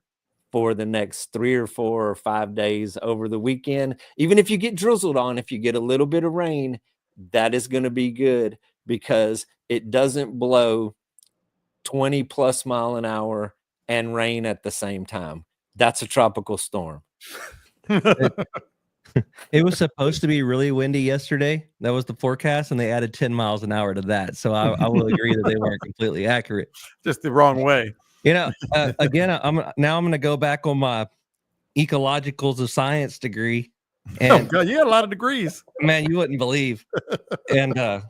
for the next 3 or 4 or 5 days over the weekend. Even if you get drizzled on, if you get a little bit of rain, that is going to be good because it doesn't blow 20 plus mile an hour and rain at the same time. That's a tropical storm. It was supposed to be really windy yesterday. That was the forecast, and they added 10 miles an hour to that. So I will agree that they weren't completely accurate. Just the wrong way. You know, again, I'm going to go back on my ecologicals of science degree. And Oh God, you had a lot of degrees. man, you wouldn't believe. And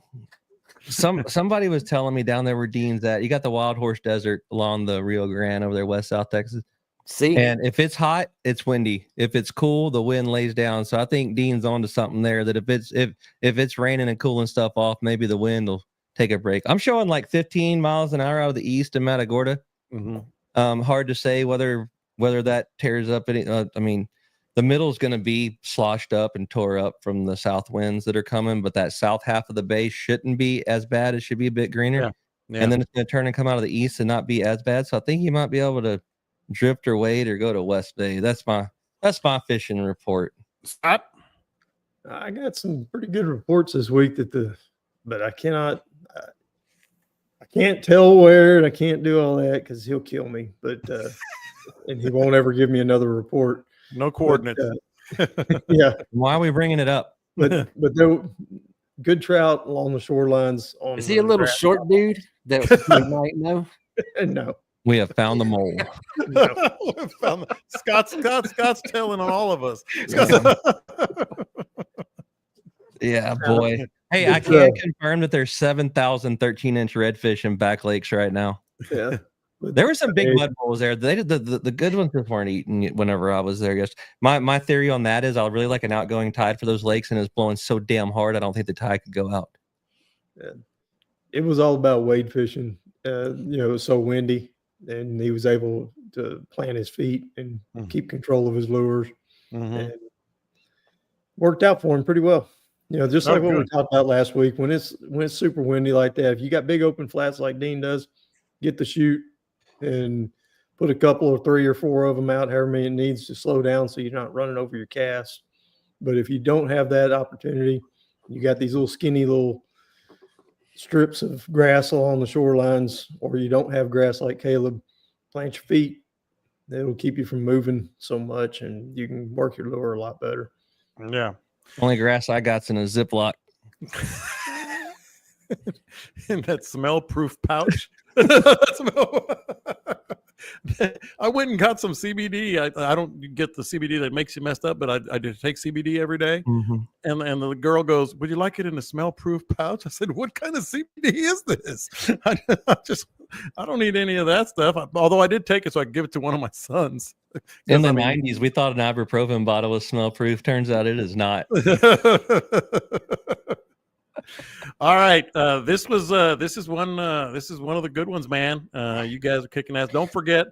somebody was telling me down there where Dean's at. You got the Wild Horse Desert along the Rio Grande over there, West South Texas. See, And if it's hot, it's windy. If it's cool, the wind lays down. So I think Dean's onto something there. That if it's raining and cooling stuff off, maybe the wind will take a break. I'm showing like 15 miles an hour out of the east in Matagorda. Hard to say whether that tears up any. I mean, the middle is going to be sloshed up and tore up from the south winds that are coming, but that south half of the bay shouldn't be as bad. It should be a bit greener, and then it's going to turn and come out of the east and not be as bad. So I think you might be able to drift or wade or go to West Bay. That's my fishing report. Scott? I got some pretty good reports this week but I can't tell where, and I can't do all that because he'll kill me. But and he won't ever give me another report. No coordinates. But, yeah. Why are we bringing it up? But there good trout along the shorelines. Is he a little short dude that we might know? No. We have found the mole. Scott's telling on all of us. Yeah, boy. Hey, I can confirm that there's 7,013-inch redfish in Back Lakes right now. Yeah. There were some big mud bowls there. They did the good ones just weren't eaten whenever I was there. Yes. My theory on that is I really like an outgoing tide for those lakes, and it's blowing so damn hard I don't think the tide could go out. Yeah. It was all about wade fishing. It was so windy, and he was able to plant his feet and keep control of his lures. And worked out for him pretty well. Just like what we talked about last week, when it's super windy like that, if you got big open flats like Dean does, get the chute and put a couple or 3 or 4 of them out, however many it needs to slow down so you're not running over your cast. But if you don't have that opportunity, you got these little skinny little strips of grass along the shorelines, or you don't have grass like Caleb, plant your feet. It'll keep you from moving so much, and you can work your lure a lot better. Yeah. Only grass I got's in a Ziploc. In that smell-proof pouch. I went and got some CBD. I don't get the CBD that makes you messed up, but I did take CBD every day. And the girl goes, "Would you like it in a smell-proof pouch?" I said, "What kind of CBD is this?" I don't need any of that stuff. Although I did take it so I could give it to one of my sons. In the 90s, we thought an ibuprofen bottle was smell-proof. Turns out it is not. All right, this is one of the good ones, man. You guys are kicking ass. Don't forget,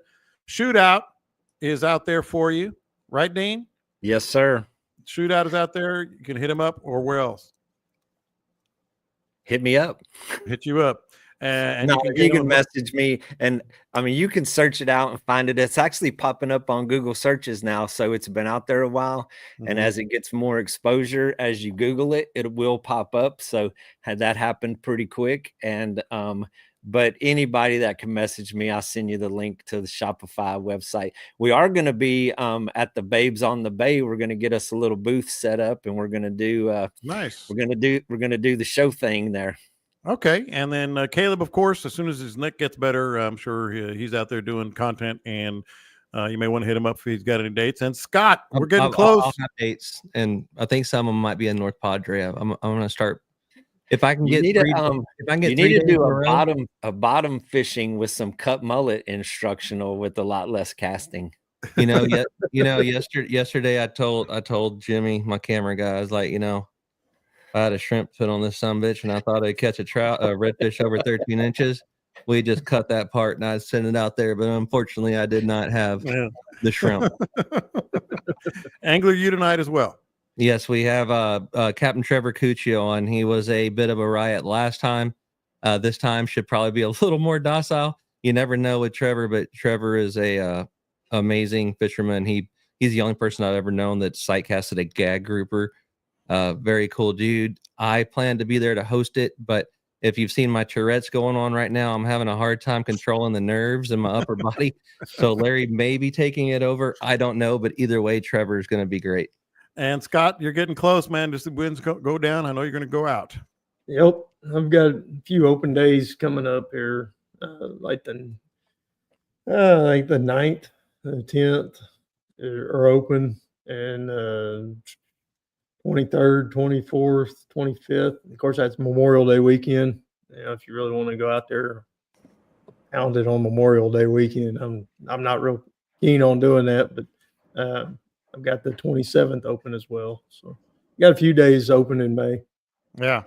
Shootout is out there for you, right, Dean? Yes, sir. Shootout is out there. You can hit him up, or where else? Hit me up. Hit you up. And you can message me, and I mean, you can search it out and find it. It's actually popping up on Google searches now, so it's been out there a while. And as it gets more exposure, as you Google it, it will pop up. So had that happened pretty quick. And but anybody that can message me, I'll send you the link to the Shopify website. We are going to be at the Babes on the Bay. We're going to get us a little booth set up, and we're going to do nice. We're going to do the show thing there. Okay, and then Caleb, of course, as soon as his neck gets better, I'm sure he's out there doing content, and you may want to hit him up if he's got any dates. And Scott, we're getting close. I'll have dates, and I think some of them might be in North Padre. I'm going to start. If I can get, you need to do a bottom fishing with some cut mullet instructional with a lot less casting. Yesterday I told Jimmy, my camera guy, I was like, I had a shrimp put on this sumbitch, and I thought I'd catch a redfish over 13 inches. We just cut that part, and I'd send it out there. But unfortunately, I did not have the shrimp. Angler you tonight as well. Yes, we have Captain Trevor Cuccio on. He was a bit of a riot last time. This time should probably be a little more docile. You never know with Trevor, but Trevor is a amazing fisherman. He's the only person I've ever known that sight casted a gag grouper. Very cool dude. I plan to be there to host it, but If you've seen my Tourette's going on right now, I'm having a hard time controlling the nerves in my upper body. So Larry may be taking it over. I don't know, but either way, Trevor is going to be great. And Scott, you're getting close, man. Just the winds go down. I know you're going to go out. Yep, I've got a few open days coming up here, like the 9th, the 10th are open, and 23rd, 24th, 25th. Of course, that's Memorial Day weekend. You know, if you really want to go out there, pound it on Memorial Day weekend. I'm not real keen on doing that, but I've got the 27th open as well. So got a few days open in May. Yeah.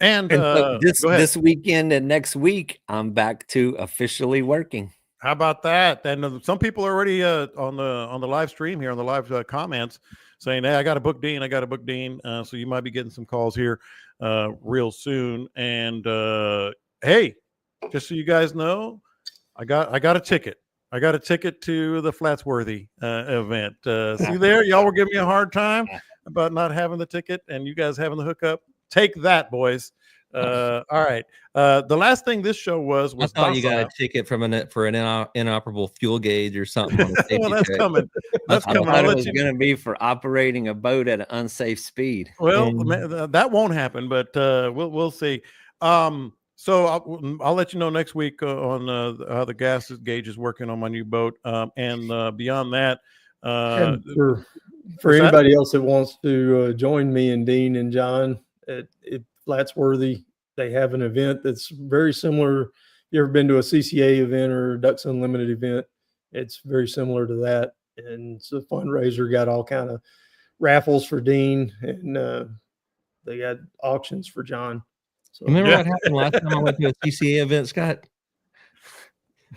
And so go ahead. this weekend and next week, I'm back to officially working. How about that? And some people are already on the live stream here, on the live comments, saying, "Hey, I got to book Dean. I got to book Dean." So you might be getting some calls here real soon. And hey, just so you guys know, I got a ticket. I got a ticket to the Flatsworthy event. See there, y'all were giving me a hard time about not having the ticket, and you guys having the hookup. Take that, boys. All right. The last thing this show was I thought you got a docile. ticket for an inoperable fuel gauge or something. On the Well, that's check. coming. That's I coming. thought I'll it let was you. going to be for operating a boat at an unsafe speed. Well, that won't happen, but we'll see. So I'll let you know next week on how the gas gauge is working on my new boat. And beyond that, And for what's that? anybody else that wants to join me and Dean and John at Flatsworthy, they have an event that's very similar. You ever been to a CCA event or a Ducks Unlimited event? It's very similar to that, and it's a fundraiser. Got all kind of raffles for Dean, and they got auctions for John. So Remember what happened last time I went to a CCA event, Scott?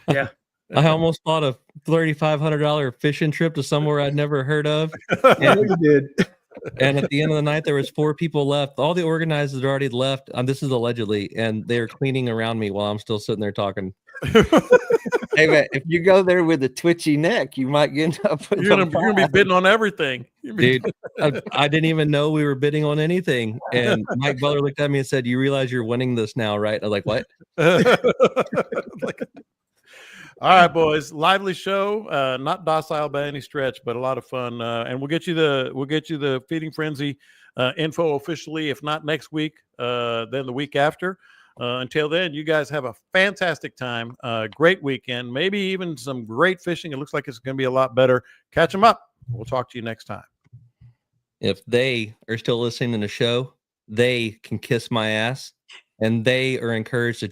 yeah, I almost bought a $3,500 fishing trip to somewhere I'd never heard of. yeah, you did. And at the end of the night, there was 4 people left. All the organizers had already left. This is allegedly, and they're cleaning around me while I'm still sitting there talking. Hey, man, if you go there with a twitchy neck, you might end up with You're gonna be bidding on everything, Dude, I didn't even know we were bidding on anything. And Mike Butler looked at me and said, "You realize you're winning this now, right?" I was like, "What?" All right, boys. Lively show. Not docile by any stretch, but a lot of fun. And we'll get you the Feeding Frenzy info officially, if not next week, then the week after. Until then, you guys have a fantastic time. Great weekend. Maybe even some great fishing. It looks like it's going to be a lot better. Catch them up. We'll talk to you next time. If they are still listening to the show, they can kiss my ass, and they are encouraged to